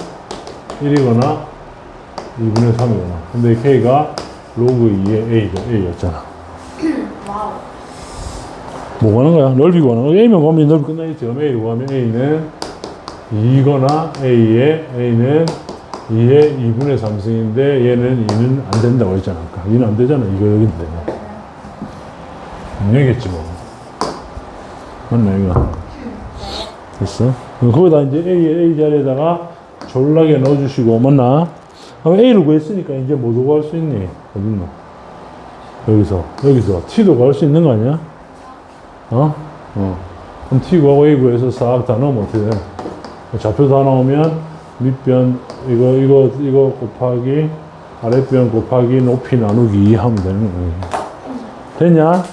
1이거나 2분의 3이거나. 근데 K가 로그 2의 A였잖아. 와우. 뭐 구하는 거야? 넓이 구하는 거야? A면 구하면 넓이 끝나겠지. 그럼 A를 구하면 A는 2거나 A는 2의 2분의 3승인데 얘는 2는 안 된다고 했잖아. 아까. 2는 안 되잖아. 이거 여긴데. 분명히겠지 뭐. 맞나, 이거? 됐어? 거기다 이제 A 자리에다가 졸라게 넣어주시고, 맞나? 그럼 A를 구했으니까 이제 뭐도 구할 수 있니? 어딨노? 여기서 T도 구할 수 있는 거 아니야? 그럼 T 구하고 A 구해서 싹 다 넣으면 어떻게 돼? 좌표 다 나오면 밑변, 이거 곱하기, 아랫변 곱하기 높이 나누기 하면 되는 거예요. 됐냐?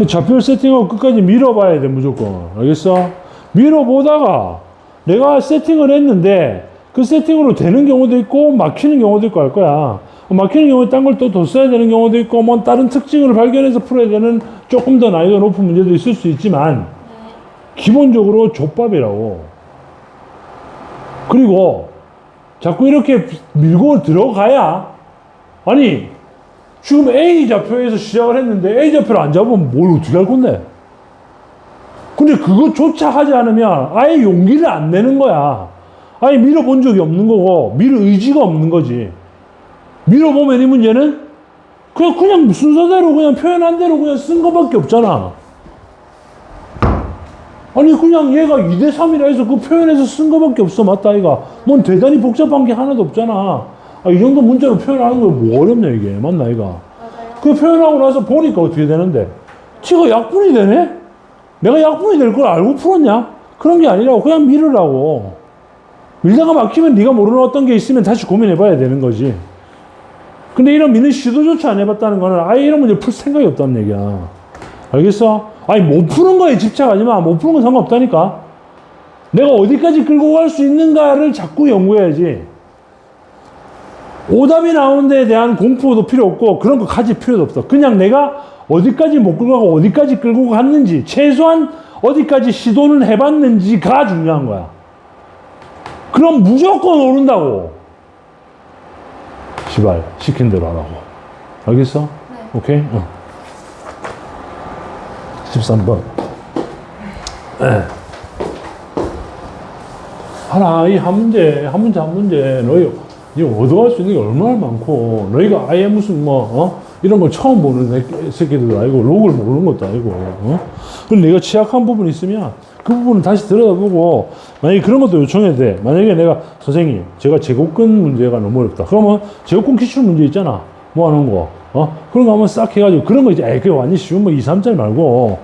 좌표를 세팅하고 끝까지 밀어봐야 돼, 무조건. 알겠어? 밀어보다가 내가 세팅을 했는데 그 세팅으로 되는 경우도 있고 막히는 경우도 있고 할 거야. 막히는 경우에 딴 걸 또 더 써야 되는 경우도 있고, 뭐 다른 특징을 발견해서 풀어야 되는 조금 더 난이도가 높은 문제도 있을 수 있지만, 기본적으로 족밥이라고. 그리고 자꾸 이렇게 밀고 들어가야, 아니, 지금 A 좌표에서 시작을 했는데 A 좌표를 안 잡으면 뭘 어떻게 할 건데? 근데 그것조차 하지 않으면 아예 용기를 안 내는 거야. 아예 밀어본 적이 없는 거고, 밀 의지가 없는 거지. 밀어보면 이 문제는 그냥 순서대로 그냥 표현한 대로 그냥 쓴 거밖에 없잖아. 아니, 그냥 얘가 2대 3이라 해서 그 표현해서 쓴 거밖에 없어. 맞다, 이가. 뭔 대단히 복잡한 게 하나도 없잖아. 아, 이 정도 문자로 표현하는 거 뭐 어렵냐, 이게. 맞나, 이가. 맞아요. 그 표현하고 나서 보니까 어떻게 되는데? 지가 약분이 되네? 내가 약분이 될 걸 알고 풀었냐? 그런 게 아니라 그냥 밀으라고. 밀다가 막히면 네가 모르는 어떤 게 있으면 다시 고민해봐야 되는 거지. 근데 이런 미는 시도조차 안 해봤다는 거는 아예 이런 문제 풀 생각이 없다는 얘기야. 알겠어? 아니, 못 푸는 거에 집착하지 마. 못 푸는 건 상관없다니까. 내가 어디까지 끌고 갈 수 있는가를 자꾸 연구해야지. 오답이 나오는 데에 대한 공포도 필요 없고 그런 거 가질 필요도 없어. 그냥 내가 어디까지 못 끌고 가고 어디까지 끌고 갔는지, 최소한 어디까지 시도는 해봤는지가 중요한 거야. 그럼 무조건 오른다고. 시발, 시킨 대로 하라고. 알겠어? 네. 오케이? 13번. 하나, 이 한 문제, 너희 얻어갈 수 있는 게 얼마나 많고, 너희가 아예 무슨 이런 걸 처음 보는 새끼들도 아니고, 록을 모르는 것도 아니고, 그럼 내가 취약한 부분이 있으면, 그 부분을 다시 들여다보고, 만약에 그런 것도 요청해도 돼. 만약에 내가, 선생님, 제가 제곱근 문제가 너무 어렵다. 그러면 제곱근 기출 문제 있잖아. 뭐 하는 거. 그런 거 한번 싹 해가지고, 그런 거 이제, 그게 완전 쉬운 거 2, 3짜리 말고,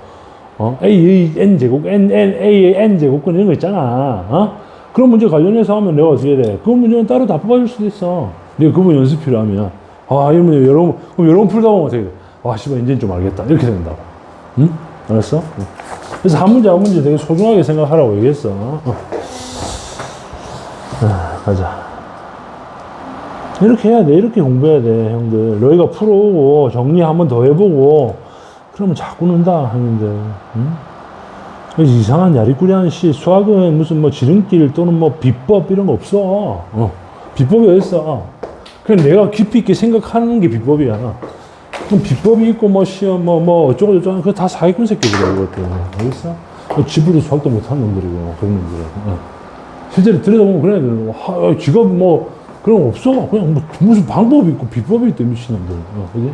A, N 제곱, A, N 제곱근 이런 거 있잖아. 그런 문제 관련해서 하면 내가 어떻게 돼? 그 문제는 따로 다 뽑아줄 수도 있어. 네가 그분 연습 필요하면. 이런 문제 그럼 여러분 풀다 보면 어떻게 돼? 씨발, 이제는 좀 알겠다. 이렇게 된다고. 응? 알았어? 응. 그래서 한 문제 되게 소중하게 생각하라고 얘기했어. 가자. 이렇게 해야 돼. 이렇게 공부해야 돼, 형들. 너희가 풀어오고, 정리 한번 더 해보고, 그러면 자꾸 는다, 형님들. 응? 이상한 야리꾸리한 수학은 무슨 지름길 또는 비법 이런 거 없어. 비법이 어딨어. 그냥 내가 깊이 있게 생각하는 게 비법이야. 그럼 비법이 있고 시험 어쩌고저쩌고 그거 다 사기꾼 새끼들이야, 이것도. 알겠어? 집으로 수학도 못하는 놈들이고 그런 놈들. 실제로 들여다보면 그래야 되는 거. 지가 그런 거 없어. 그냥 무슨 방법이 있고 비법이 있대, 미친놈들. 그지?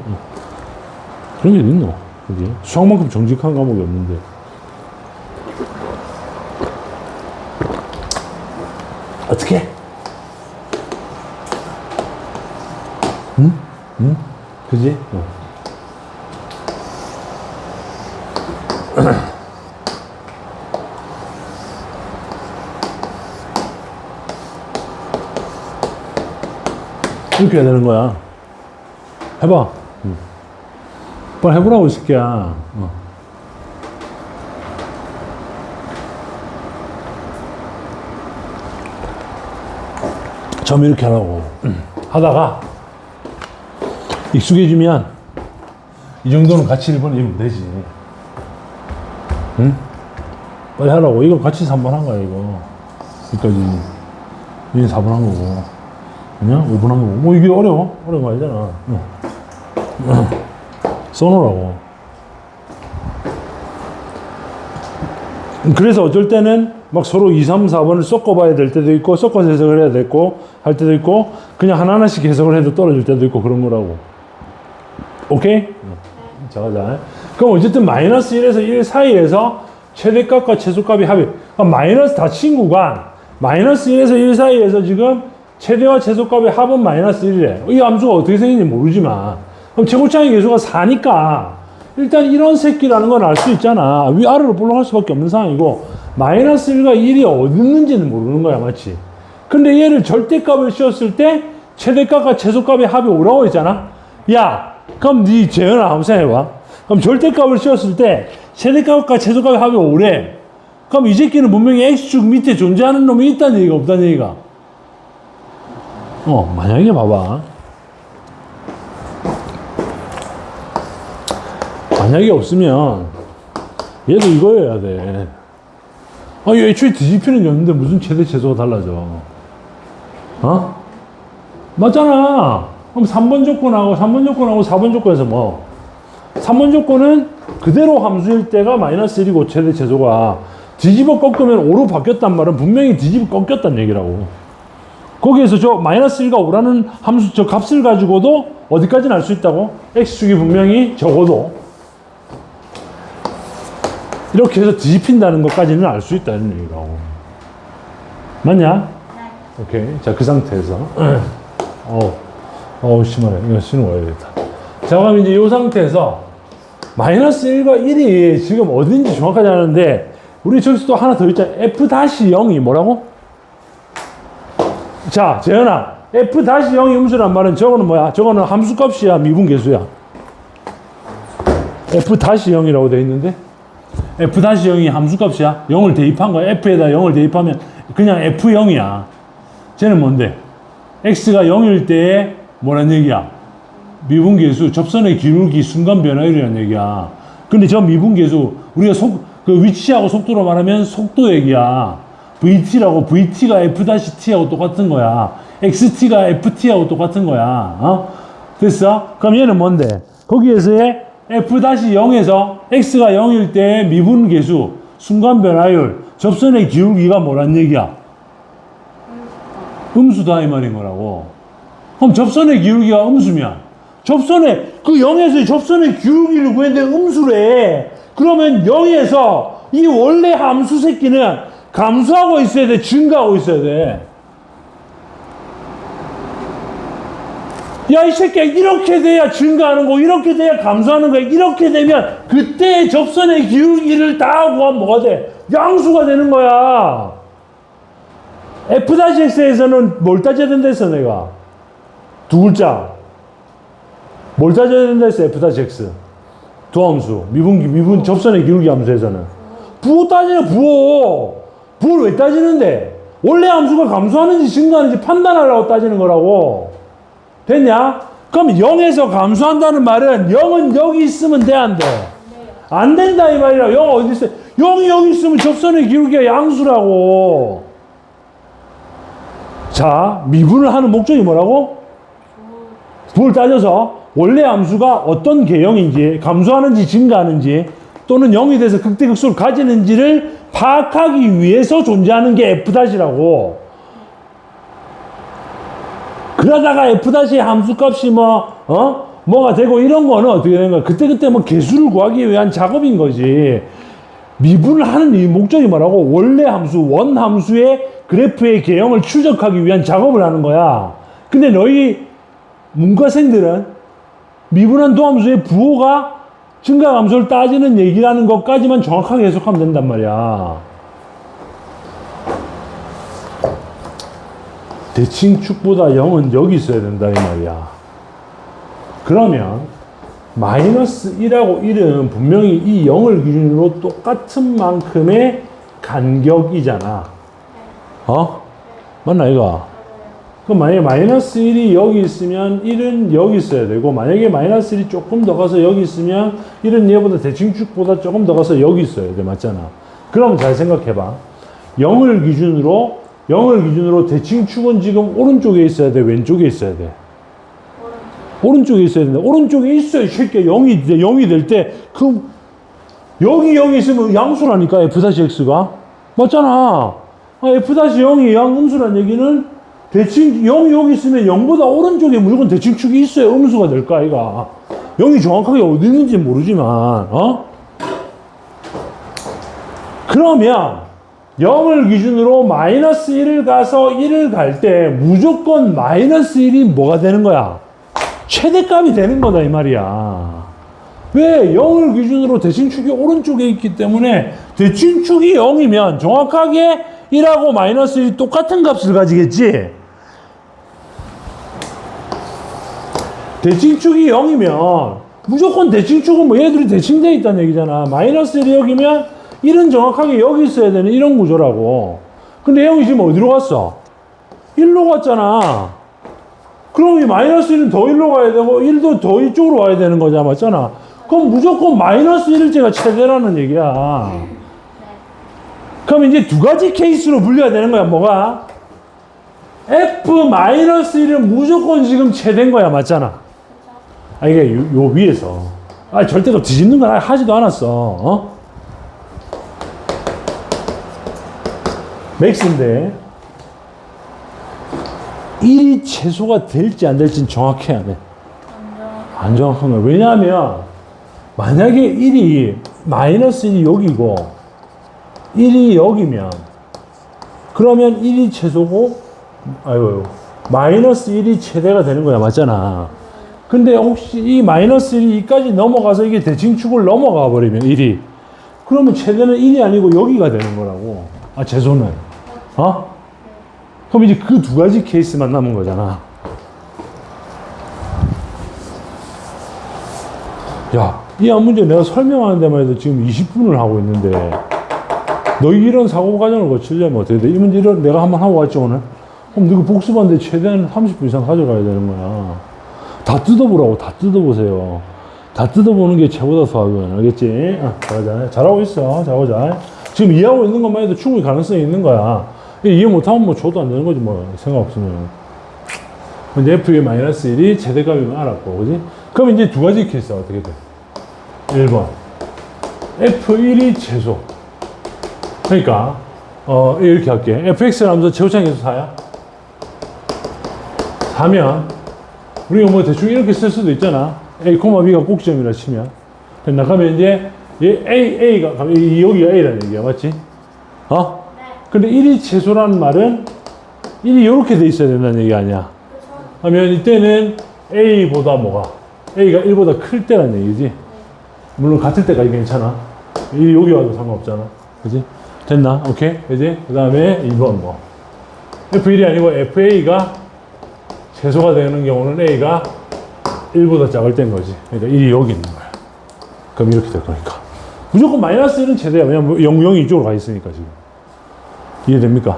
그런 게 있노? 그지? 수학만큼 정직한 과목이 없는데. 어떻게? 응? 그지? 이렇게 해야 되는 거야. 해봐. 빨리 해보라고, 이 새끼야. 처음 이렇게 하라고. 하다가 익숙해지면 이 정도는 같이 1번 읽으면 되지. 응? 빨리 하라고. 이거 같이 3번 한 거야, 이거. 여기까지. 이게 4번 한 거고. 그냥 5번 한 거고. 이게 어려워? 어려운 거 아니잖아. 써놓으라고. 그래서 어쩔 때는 막 서로 2, 3, 4번을 섞어봐야 될 때도 있고, 섞어서 해석을 해야 되고, 할 때도 있고, 그냥 하나하나씩 해석을 해도 떨어질 때도 있고, 그런 거라고. 오케이? 자, 가자. 그럼 어쨌든 마이너스 1에서 1 사이에서 최대값과 최소값이 합이, 마이너스 다 친구가 마이너스 1에서 1 사이에서 지금 최대와 최소값의 합은 마이너스 1이래. 이 함수가 어떻게 생긴지 모르지만. 그럼 최고차의 계수가 4니까 일단 이런 새끼라는 건 알 수 있잖아. 위아래로 볼록할 수밖에 없는 상황이고, 마이너스 1과 1이 어디 있는지는 모르는 거야, 맞지? 근데 얘를 절대값을 씌웠을 때 최대값과 최소값의 합이 5라고 했잖아. 야, 그럼 네 재현아 한번 생각해봐. 그럼 절대값을 씌웠을 때 최대값과 최소값의 합이 5래. 그럼 이 새끼는 분명히 X축 밑에 존재하는 놈이 있다는 얘기가 없다는 얘기가. 만약에 봐봐. 만약에 없으면 얘도 이거여야 돼. 아, 이 애초에 뒤집히는 였는데 무슨 최대 최소가 달라져. 어? 맞잖아. 그럼 3번 조건하고 4번 조건에서 뭐? 3번 조건은 그대로 함수일 때가 마이너스 1이고 최대 최소가 뒤집어 꺾으면 5로 바뀌었단 말은 분명히 뒤집어 꺾였단 얘기라고. 거기에서 저 마이너스 1과 5라는 함수 저 값을 가지고도 어디까지는 알 수 있다고? x축이 분명히 적어도 이렇게 해서 뒤집힌다는 것까지는 알 수 있다는 얘기라고. 맞냐? 오케이. 자, 그 상태에서 심하네. 이거 신호 와야겠다. 자, 그럼 이제 이 상태에서 마이너스 1과 1이 지금 어딘지 정확하지 않은데 우리 저기서 또 하나 더 있잖아. f-0이 뭐라고? 자, 재현아. f-0이 음수란 말은 저거는 뭐야? 저거는 함수값이야? 미분계수야? f-0이라고 되어 있는데 f-0이 함수값이야? 0을 대입한 거야. f에다 0을 대입하면 그냥 f0이야. 쟤는 뭔데? x가 0일 때에 뭐란 얘기야? 미분계수, 접선의 기울기, 순간 변화율이란 얘기야. 근데 저 미분계수, 우리가 그 위치하고 속도로 말하면 속도 얘기야. VT라고, VT가 F-T하고 똑같은 거야. XT가 FT하고 똑같은 거야. 어? 됐어? 그럼 얘는 뭔데? 거기에서의 F-0에서 X가 0일 때 미분계수, 순간 변화율, 접선의 기울기가 뭐란 얘기야? 음수다 이 말인 거라고. 그럼 접선의 기울기가 음수면 그 0에서 접선의 기울기를 구했는데 음수래. 그러면 0에서 이 원래 함수 새끼는 감소하고 있어야 돼? 증가하고 있어야 돼? 야, 이 새끼야, 이렇게 돼야 증가하는 거, 이렇게 돼야 감소하는 거야. 이렇게 되면 그때 접선의 기울기를 다 구하면 뭐가 돼? 양수가 되는 거야. F-X에서는 뭘 따져야 된다 했어, 내가? 두 글자. 뭘 따져야 된다 했어, F-X? 두함수. 미분, 접선의 기울기 함수에서는. 부호 따지는 부호. 부호를 왜 따지는데? 원래 함수가 감소하는지 증가하는지 판단하려고 따지는 거라고. 됐냐? 그럼 0에서 감소한다는 말은 0은 여기 있으면 돼, 안 돼? 안 된다, 이 말이라. 0 어디 있어? 0이 여기 있으면 접선의 기울기가 양수라고. 자, 미분을 하는 목적이 뭐라고? 부호를 따져서 원래 함수가 어떤 개형인지, 감소하는지 증가하는지, 또는 0이 돼서 극대극소를 가지는지를 파악하기 위해서 존재하는 게 F-라고. 그러다가 F-의 함수값이 뭐가 되고 이런 거는 어떻게 되는 거야? 그때 뭐 개수를 구하기 위한 작업인 거지. 미분을 하는 이 목적이 뭐라고? 원래 함수, 원 함수의 그래프의 개형을 추적하기 위한 작업을 하는 거야. 근데 너희 문과생들은 미분한 도함수의 부호가 증가감소를 따지는 얘기라는 것까지만 정확하게 해석하면 된단 말이야. 대칭축보다 0은 여기 있어야 된다 이 말이야. 그러면 마이너스 1하고 1은 분명히 이 0을 기준으로 똑같은 만큼의 간격이잖아. 맞나 이거? 그럼 만약에 마이너스 1이 여기 있으면 1은 여기 있어야 되고, 만약에 마이너스 1이 조금 더 가서 여기 있으면 1은 얘보다 대칭축보다 조금 더 가서 여기 있어야 돼. 맞잖아. 그럼 잘 생각해봐. 0을 기준으로 대칭축은 지금 오른쪽에 있어야 돼? 왼쪽에 있어야 돼? 오른쪽에 있어야 된다. 오른쪽에 있어야 이 새끼야. 0이 될 때, 그럼 여기 있으면 양수라니까, F-X가. 맞잖아. F-0이 양음수란 얘기는 0이 여기 있으면 0보다 오른쪽에 무조건 대칭축이 있어야 음수가 될까, 아이가. 0이 정확하게 어디 있는지 모르지만, 그러면 0을 기준으로 마이너스 1을 가서 1을 갈 때 무조건 마이너스 1이 뭐가 되는 거야? 최대값이 되는 거다, 이 말이야. 왜? 0을 기준으로 대칭축이 오른쪽에 있기 때문에 대칭축이 0이면 정확하게 1하고 마이너스 1이 똑같은 값을 가지겠지? 대칭축이 0이면 무조건 대칭축은 뭐 얘들이 대칭되어 있다는 얘기잖아. 마이너스 1이 여기면 1은 정확하게 여기 있어야 되는 이런 구조라고. 근데 0이 지금 어디로 갔어? 1로 갔잖아. 그럼 이 마이너스 1은 더 1로 가야 되고 1도 더 이쪽으로 와야 되는 거잖아. 맞잖아. 그럼 무조건 마이너스 1일째가 최대라는 얘기야. 네. 그럼 이제 두 가지 케이스로 분류가 되는 거야. 뭐가? F-1은 무조건 지금 최대인 거야. 맞잖아. 아, 이게 요 위에서. 아, 절대 그 뒤집는 건 하지도 않았어. 어? 맥스인데 1이 최소가 될지 안 될지는 정확해야 돼. 안 정확한 거야. 왜냐하면 만약에 1이 마이너스 1이 여기고 1이 여기면 그러면 1이 최소고 아유 마이너스 1이 최대가 되는 거야. 맞잖아. 근데 혹시 이 마이너스 1이 2까지 넘어가서 이게 대칭축을 넘어가 버리면 1이 그러면 최대는 1이 아니고 여기가 되는 거라고. 아 최소는. 어? 그럼 이제 그 두 가지 케이스만 남은 거잖아. 야, 이 한 문제 내가 설명하는 데만 해도 지금 20분을 하고 있는데 너 이런 사고 과정을 거치려면 어떻게 돼? 이 문제를 내가 한번 하고 왔지 오늘? 그럼 너가 복습하는데 최대한 30분 이상 가져가야 되는 거야. 다 뜯어보라고. 다 뜯어보세요. 다 뜯어보는 게 최고다 수학은. 알겠지? 잘하자. 잘하고 있어. 잘하자. 지금 이해하고 있는 것만 해도 충분히 가능성이 있는 거야. 이해 못하면 뭐 줘도 안 되는 거지 뭐 생각 없으면. 근데 F-1이 최대값이면 알았고, 그지? 그럼 이제 두 가지 케이스가 어떻게 돼? 1번. F1이 최소. 그러니까, 이렇게 할게. fx를 하면서 최고차항계수 4야? 4면, 우리가 뭐 대충 이렇게 쓸 수도 있잖아. A, B가 꼭지점이라 치면. 됐나? 그러면 이제, A가, 여기가 A라는 얘기야. 맞지? 어? 네. 근데 1이 최소라는 말은 1이 이렇게 돼 있어야 된다는 얘기 아니야. 그쵸. 하면 이때는 A보다 뭐가? A가 1보다 클 때라는 얘기지. 물론 같을 때까지 괜찮아. 여기 와도 상관없잖아. 그지? 됐나? 오케이? 그지? 그 다음에 2번 뭐. F1이 아니고 FA가 최소가 되는 경우는 A가 1보다 작을 때인 거지. 그러니까 1이 여기 있는 거야. 그럼 이렇게 될 거니까. 무조건 마이너스 1은 최대야. 왜냐면 0이 이쪽으로 가 있으니까 지금. 이해됩니까?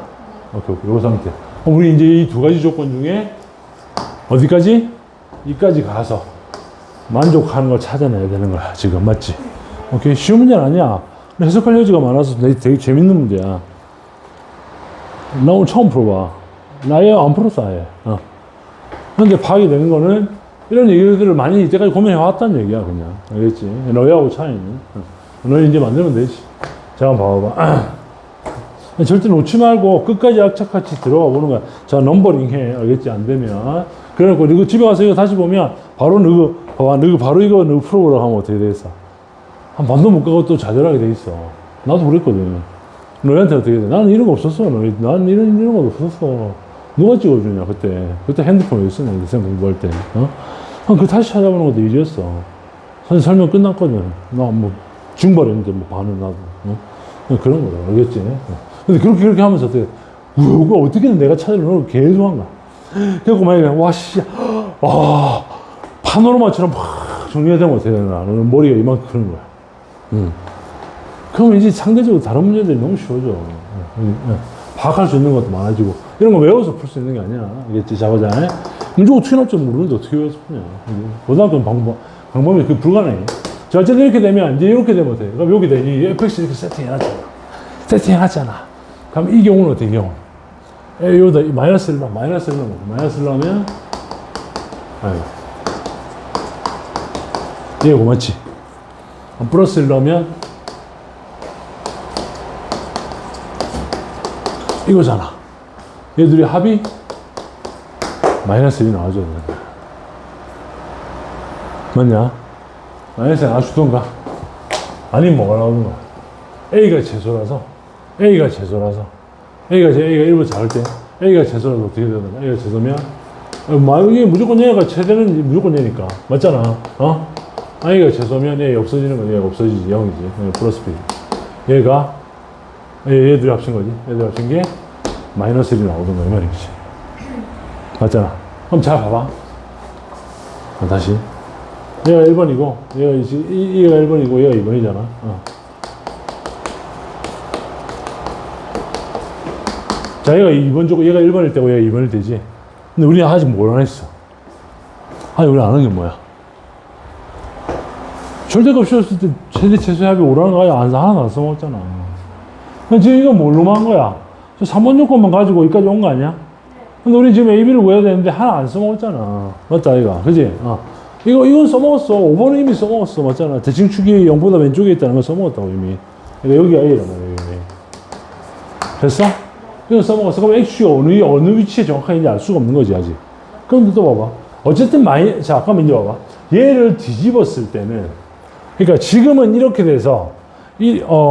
오케이. 요 상태. 그럼 우리 이제 이 두 가지 조건 중에 어디까지? 이까지 가서 만족하는 걸 찾아내야 되는 거야. 지금. 맞지? 오케이. 쉬운 문제는 아니야. 해석할 여지가 많아서 되게 재밌는 문제야. 나 오늘 처음 풀어봐. 나 아예 안 풀었어, 아예. 근데 파악이 되는 거는 이런 얘기들을 많이 이때까지 고민해 왔다는 얘기야, 그냥. 알겠지? 너희하고 차이는. 너희 이제 만들면 되지. 자, 한번 봐봐봐. 절대 놓지 말고 끝까지 악착같이 들어가 보는 거야. 자, 넘버링 해. 알겠지? 안 되면. 그래갖고, 너희 집에 가서 이거 다시 보면, 바로 너희, 봐봐. 너희 바로 이거 너희 풀어보라고 하면 어떻게 되겠어? 한 반도 못 가고 또 좌절하게 돼 있어. 나도 그랬거든. 너희한테 어떻게 돼? 나는 이런 거 없었어. 나는 이런 거 없었어. 누가 찍어주냐, 그때. 그때 핸드폰 여기 있었네, 쌤 공부할 때. 그 다시 찾아보는 것도 일이었어. 사실 설명 끝났거든. 나 뭐, 중발했는데, 뭐, 반은 나도. 그런 거다. 알겠지? 근데 그렇게 하면서 어떻게, 이거 어떻게든 내가 찾으려고 계속 한 거야. 그래갖고 만약에, 와, 씨, 파노라마처럼 막 정리가 되면 어떻게 되나. 너는 머리가 이만큼 크는 거야. 그러면 이제 상대적으로 다른 문제들이 너무 쉬워져. 파악할 수 있는 것도 많아지고. 이런 거 외워서 풀 수 있는 게 아니야. 알겠지? 자고자네. 문제가 어떻게 나올지 모르는데 어떻게 외워서 푸냐. 고등학교는 방법이 그 불가능해. 자, 어쨌든 이렇게 되면, 이제 이렇게 되면 어떻게 돼? 그럼 여기다 이 fx 이렇게 세팅해놨잖아. 그럼 이 경우는 어떻게 경우? 여기다 마이너스를 넣으면, 아이고. 얘고, 맞지? 플러스를 넣으면, 이거잖아. 얘들이 합이 마이너스 1이 나와줘야 되는 거야. 맞냐? 마이너스 1 나와주던가. 아니면 뭐가 나오는 거야? A가 최소라서. A가 1보 작을 때, A가 최소라서 어떻게 되는 거야? A가 최소면, 이게 무조건 얘가 최대는 무조건 얘니까. 맞잖아. A가 최소면 A 없어지는 건 얘가 없어지지. 0이지. 플러스 B. 얘들이 합친 거지. 얘들이 합친 게 마이너스 1이 나오던 거야, 이 말이지. 맞잖아. 그럼 잘 봐봐. 다시. 얘가 1번이고, 얘가 1번이고, 얘가 2번이잖아. 자, 얘가 2번 주고, 얘가 1번일 때고, 얘가 2번일 때지. 근데 우리는 아직 뭘 안 했어? 우리 안 한 게 뭐야? 절대값 씌웠을 때 최대 최소의 합이 5라는 거 하나도 안 써먹었잖아. 지금 이거 뭘로 한 거야? 저 3번 요건만 가지고 여기까지 온 거 아니야? 근데 우리 지금 AB를 구해야 되는데 하나 안 써먹었잖아. 맞다, 이거. 그지? 이건 써먹었어. 5번은 이미 써먹었어. 맞잖아. 대칭축이 0보다 왼쪽에 있다는 걸 써먹었다고, 이미. 그러니까 여기가 A란 말이야, 이미. 됐어? 이건 써먹었어. 그럼 X축이 어느 위치에 정확하게 있는지 알 수가 없는 거지, 아직. 그럼 또 봐봐. 어쨌든 자, 그럼 이제 봐봐. 얘를 뒤집었을 때는, 그러니까 지금은 이렇게 돼서,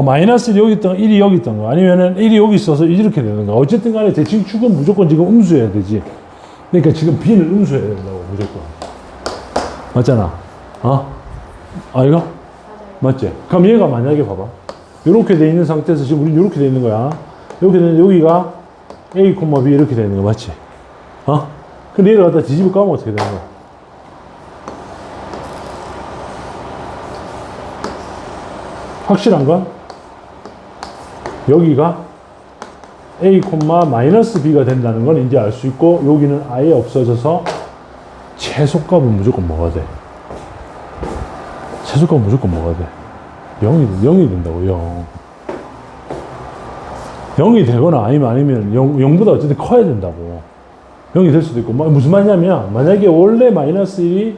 마이너스 1이 여기 있던 거, 1이 여기 있던 거, 아니면은 1이 여기 있어서 이렇게 되는 거. 어쨌든 간에 대칭축은 무조건 지금 음수해야 되지. 그러니까 지금 B는 음수해야 된다고, 무조건. 맞잖아. 이거? 맞아요. 맞지? 그럼 얘가 만약에 봐봐. 이렇게 돼 있는 상태에서 지금 우리는 이렇게 돼 있는 거야. 이렇게 되는데 여기가 A, B 이렇게 돼 있는 거 맞지? 근데 얘를 갖다 뒤집어 까면 어떻게 되는 거야? 확실한 건 여기가 A, B가 된다는 건 이제 알 수 있고 여기는 아예 없어져서 최소값은 무조건 뭐가 돼? 최소값은 무조건 뭐가 돼? 0이 된다고, 0. 0이 되거나 아니면 0보다 어쨌든 커야 된다고. 0이 될 수도 있고. 무슨 말이냐면, 만약에 원래 마이너스 1이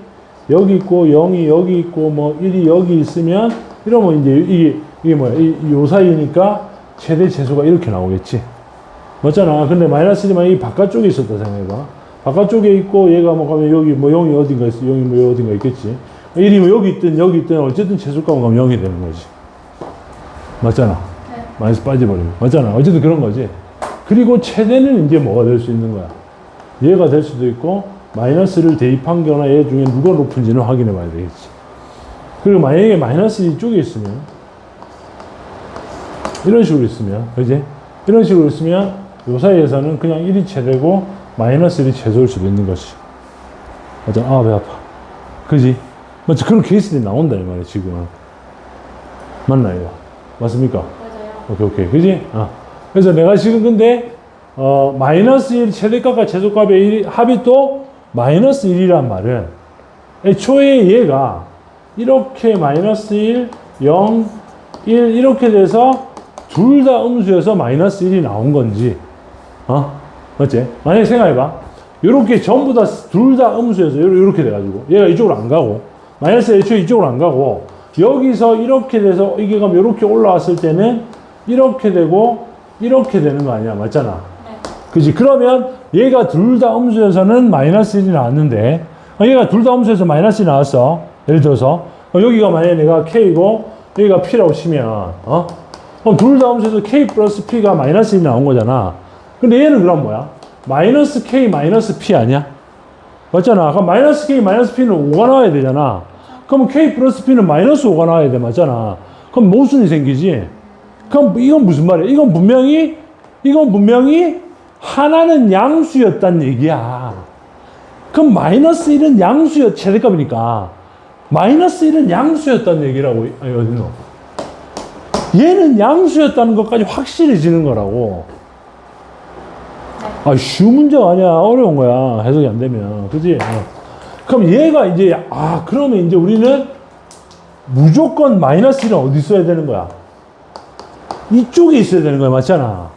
여기 있고, 0이 여기 있고, 1이 여기 있으면, 이러면 이제 이게 뭐야? 요 사이니까 최대 최소가 이렇게 나오겠지. 맞잖아. 근데 마이너스 1이 만약에 바깥쪽에 있었다 생각해봐. 바깥쪽에 있고, 얘가 가면 여기 0이 어딘가 있어. 0이 어딘가 있겠지. 1이 여기 있든 어쨌든 최소값은 가면 0이 되는 거지. 맞잖아. 네. 마이너스 빠져버리고. 맞잖아. 어쨌든 그런 거지. 그리고 최대는 이제 뭐가 될 수 있는 거야? 얘가 될 수도 있고, 마이너스를 대입한 거나 얘 중에 누가 높은지는 확인해 봐야 되겠지. 그리고 만약에 마이너스 이쪽에 있으면, 이런 식으로 있으면, 그지? 이런 식으로 있으면, 요 사이에서는 그냥 1이 최대고, 마이너스 1이 최소일 수도 있는 거지. 맞아. 배 아파. 그지? 맞지? 그런 케이스들이 나온다, 이 말이야, 지금. 맞나요? 맞습니까? 맞아요. 오케이. 그지? 그래서 내가 지금 근데, 마이너스 1 최대값과 최소값의 합이 또 마이너스 1이란 말은 애초에 얘가 이렇게 마이너스 1, 0, 1 이렇게 돼서 둘 다 음수여서 마이너스 1이 나온 건지, 맞지? 만약에 생각해봐. 요렇게 전부 다 둘 다 음수여서 요렇게 돼가지고 얘가 이쪽으로 안 가고 마이너스 애초에 이쪽으로 안 가고 여기서 이렇게 돼서 이게 가면 이렇게 올라왔을 때는 이렇게 되고 이렇게 되는 거 아니야? 맞잖아. 네. 그지? 그러면 얘가 둘 다 음수에서는 마이너스 1이 나왔는데 얘가 둘 다 음수에서 마이너스 1이 나왔어. 예를 들어서 여기가 만약에 내가 K고 여기가 P라고 치면 그럼 둘 다 음수에서 K 플러스 P가 마이너스 1이 나온 거잖아. 근데 얘는 그럼 뭐야? 마이너스 K 마이너스 P 아니야? 맞잖아. 그럼 마이너스 K 마이너스 P는 5가 나와야 되잖아. 그럼 K 플러스 P는 마이너스 5가 나와야 돼. 맞잖아. 그럼 모순이 생기지. 그럼 이건 무슨 말이야? 이건 분명히 하나는 양수였단 얘기야. 그럼 마이너스 1은 최대값이니까 마이너스 1은 양수였단 얘기라고. 아니, 어딨노? 얘는 양수였다는 것까지 확실해지는 거라고. 쉬운 문제가 아니야. 어려운 거야. 해석이 안 되면. 그지? 그럼 얘가 이제, 그러면 이제 우리는 무조건 마이너스 1은 어디 있어야 되는 거야? 이쪽에 있어야 되는 거야. 맞잖아.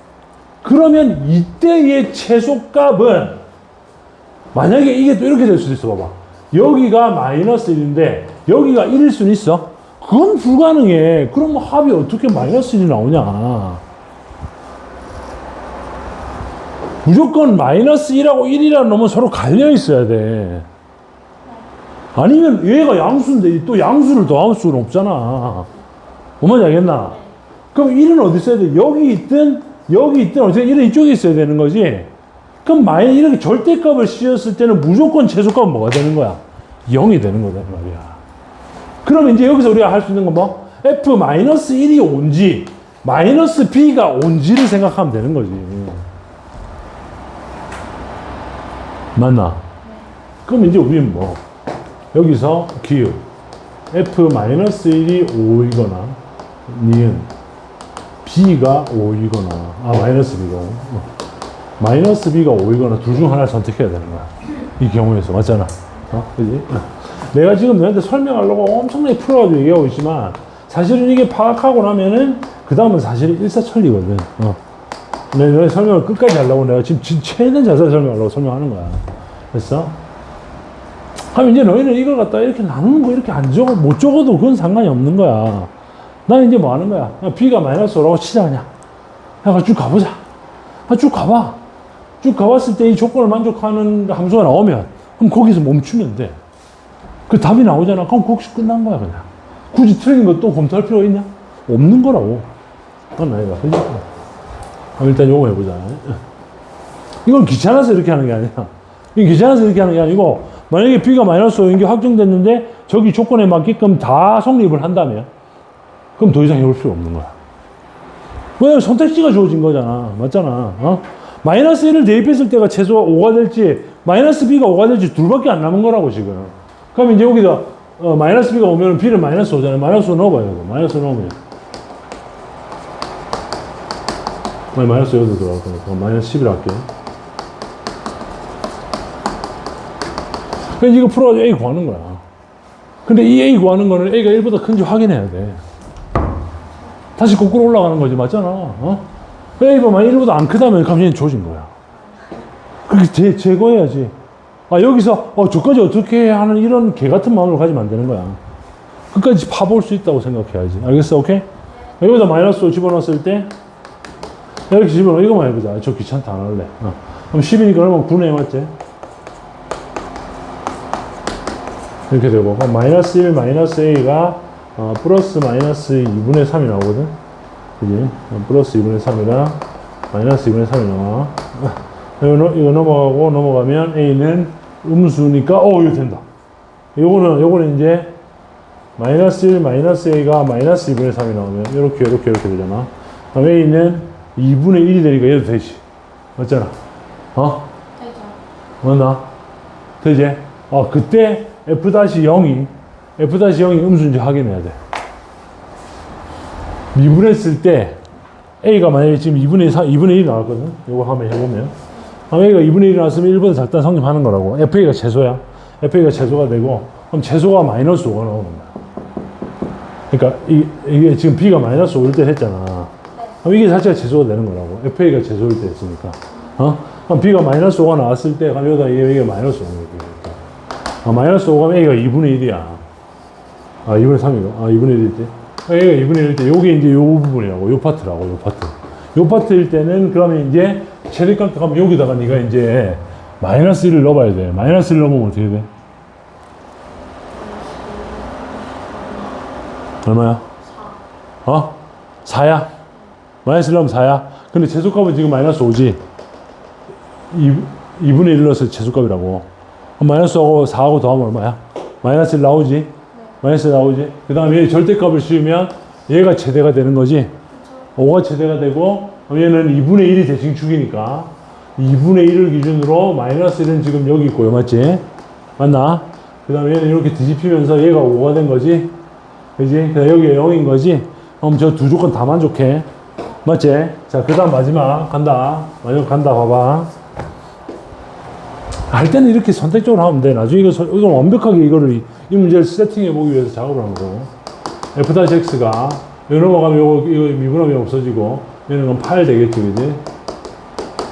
그러면 이때의 최소값은 만약에 이게 또 이렇게 될 수도 있어. 봐봐. 여기가 마이너스 1인데 여기가 1일 수는 있어? 그건 불가능해. 그럼 합이 어떻게 마이너스 1이 나오냐? 무조건 마이너스 1하고 1이라는 놈은 서로 갈려 있어야 돼. 아니면 얘가 양수인데 또 양수를 더할 수는 없잖아. 뭔지 알겠나? 그럼 1은 어디 있어야 돼? 여기 있든 어쨌든 1은 이쪽에 있어야 되는 거지. 그럼 이렇게 절대값을 씌웠을 때는 무조건 최소값은 뭐가 되는 거야? 0이 되는 거다 말이야. 그럼 이제 여기서 우리가 할 수 있는 건 뭐? F-1이 온지 마이너스 B가 온지를 생각하면 되는 거지. 맞나? 그럼 이제 우리는 뭐 여기서 기울 F-1이 5이거나 니은 B가 5이거나 마이너스 B가 마이너스 B가 5이거나 둘 중 하나를 선택해야 되는 거야. 이 경우에서 맞잖아. 그지? 내가 지금 너한테 설명하려고 엄청나게 풀어가지고 얘기하고 있지만 사실은 이게 파악하고 나면은 그 다음은 사실은 일사천리거든. 내 설명을 끝까지 하려고 내가 지금 최대한 자세히 설명하려고 설명하는 거야. 됐어? 그럼 이제 너희는 이걸 갖다 이렇게 나누는 거 이렇게 안 적어, 못 적어도 그건 상관이 없는 거야. 나는 이제 뭐 하는 거야? B가 마이너스 5라고 치자, 그냥. 야, 쭉 가보자. 쭉 가봐. 쭉 가봤을 때 이 조건을 만족하는 함수가 나오면, 그럼 거기서 멈추면 돼. 그 답이 나오잖아. 그럼 거기서 끝난 거야, 그냥. 굳이 틀린 거 또 검토할 필요가 있냐? 없는 거라고. 그건 아이가. 그지? 일단 요거 해보자. 이건 귀찮아서 이렇게 하는 게 아니야. 이게 귀찮아서 이렇게 하는 게 아니고, 만약에 B가 마이너스 5인 게 확정됐는데, 저기 조건에 맞게끔 다 성립을 한다면, 그럼 더 이상 해볼 필요 없는 거야. 왜? 선택지가 주어진 거잖아. 맞잖아. 마이너스 1을 대입했을 때가 최소 5가 될지, 마이너스 B가 5가 될지 둘밖에 안 남은 거라고, 지금. 그럼 이제 여기다, 마이너스 B가 오면 B는 마이너스 5잖아요. 마이너스 5 넣어봐요. 이거. 마이너스 넣으면. 마이너스 여기도 들어갈 거니까. 마이너스 11 할게요. 그래서 이거 풀어가지고 A 구하는 거야. 근데 이 A 구하는 거는 A가 1보다 큰지 확인해야 돼. 다시 거꾸로 올라가는 거지, 맞잖아. A가 만약 1보다 안 크다면 감정이 조진 거야. 그렇게 제거해야지. 여기서, 저까지 어떻게 하는 이런 개 같은 마음을 가지면 안 되는 거야. 끝까지 파볼 수 있다고 생각해야지. 알겠어? 오케이? 여기다 마이너스 5 집어넣었을 때, 이렇게 집어넣어. 이거만 해보자. 저 귀찮다, 안 할래. 그럼 10이니까 그러면 9네, 맞지? 이렇게 되고, 그럼 마이너스 1, 마이너스 A가, 플러스 마이너스 2분의 3이 나오거든? 그지? 플러스 2분의 3이랑 마이너스 2분의 3이 나와. 이거 넘어가면 A는 음수니까, 이거 된다. 요거는 이제, 마이너스 1, 마이너스 A가 마이너스 2분의 3이 나오면, 이렇게 되잖아. 그럼 A는 2분의 1이 되니까 얘도 되지. 맞잖아. 되죠. 맞나? 되지? 그때 F-0이 음수인지 확인해야 돼. 미분했을 때 A가 만약에 지금 2분의 1이 나왔거든? 요거 한번 해보면. A가 2분의 1이 나왔으면 1보다 작다 성립하는 거라고. FA가 최소야. FA가 최소가 되고, 그럼 최소가 마이너스 5가 나오는 거야. 그러니까 이게 지금 B가 마이너스 5일 때 했잖아. 그럼 이게 자체가 최소가 되는 거라고. FA가 최소일 때 했으니까. 그럼 B가 마이너스 5가 나왔을 때, 그럼 여기다 이게 마이너스 5가 마이너스 5가 A가 2분의 1이야. 2분의 3이고. 2분의 1일 때. A가 2분의 1일 때, 요게 이제 요 부분이라고. 요 파트라고, 요 파트. 요 파트일 때는, 그러면 이제, 최대값 하면 여기다가 네가 이제, 마이너스 1을 넣어봐야 돼. 마이너스 1 넣으면 어떻게 돼? 얼마야? 4야? 마이너스 1 넣으면 4야? 근데 최소값은 지금 마이너스 5지? 2분의 1 넣어서 최소값이라고. 마이너스하고 4하고 더하면 얼마야? 마이너스 1 나오지? 네. 마이너스 1 나오지? 그 다음에 절대값을 씌우면 얘가 최대가 되는 거지? 그쵸. 5가 최대가 되고, 얘는 2분의 1이 대칭축이니까 2분의 1을 기준으로 마이너스 1은 지금 여기 있고요. 맞지? 맞나? 그 다음에 얘는 이렇게 뒤집히면서 얘가 5가 된 거지? 그지? 그다음 여기가 0인 거지? 그럼 저 두 조건 다 만족해. 맞지? 자, 그 다음 마지막 간다. 마지막 간다. 봐봐. 할 때는 이렇게 선택적으로 하면 돼. 나중에 이건 완벽하게 이 문제를 세팅해 보기 위해서 작업을 하는 거고. F-X가, 여기 넘어가면 이거 미분함이 없어지고, 얘는 그럼 8 되겠지, 그지?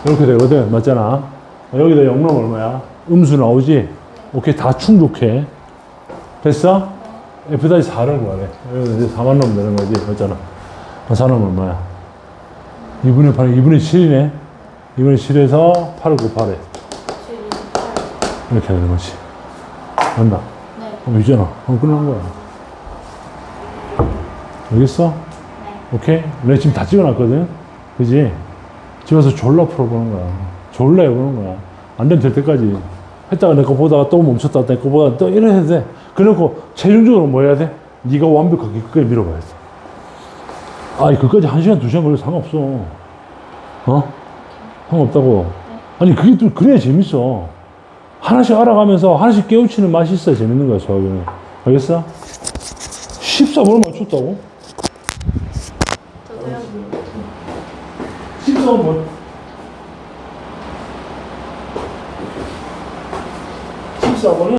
이렇게 되거든. 맞잖아. 여기다 0 넣으면 얼마야? 음수 나오지? 오케이, 다 충족해. 됐어? F-4를 구하래. 여기다 이제 4만 넣으면 되는 거지. 맞잖아. 4 넣으면 얼마야? 2분의 8, 2분의 7이네. 2분의 7에서 8을 곱하래. 이렇게 되는 거지. 맞나? 네. 그럼 이잖아. 그럼 끝난 거야. 알겠어? 네. 오케이? 내가 지금 다 찍어놨거든? 그지? 집에서 졸라 풀어보는 거야. 졸라 해보는 거야. 안 되면 될 때까지. 했다가 내 거 보다가 또 멈췄다가 내 거 보다가 또 이래 해도 돼. 그래놓고 최종적으로 뭐 해야 돼? 네가 완벽하게 끝까지 밀어봐야 돼. 그까지 1시간, 2시간 걸려도 상관없어. 상관없다고. 아니, 그게 또 그래야 재밌어. 하나씩 알아가면서 하나씩 깨우치는 맛이 있어야 재밌는 거야, 수학은. 알겠어? 14번을 맞췄다고? 저도요. 14번. 14번은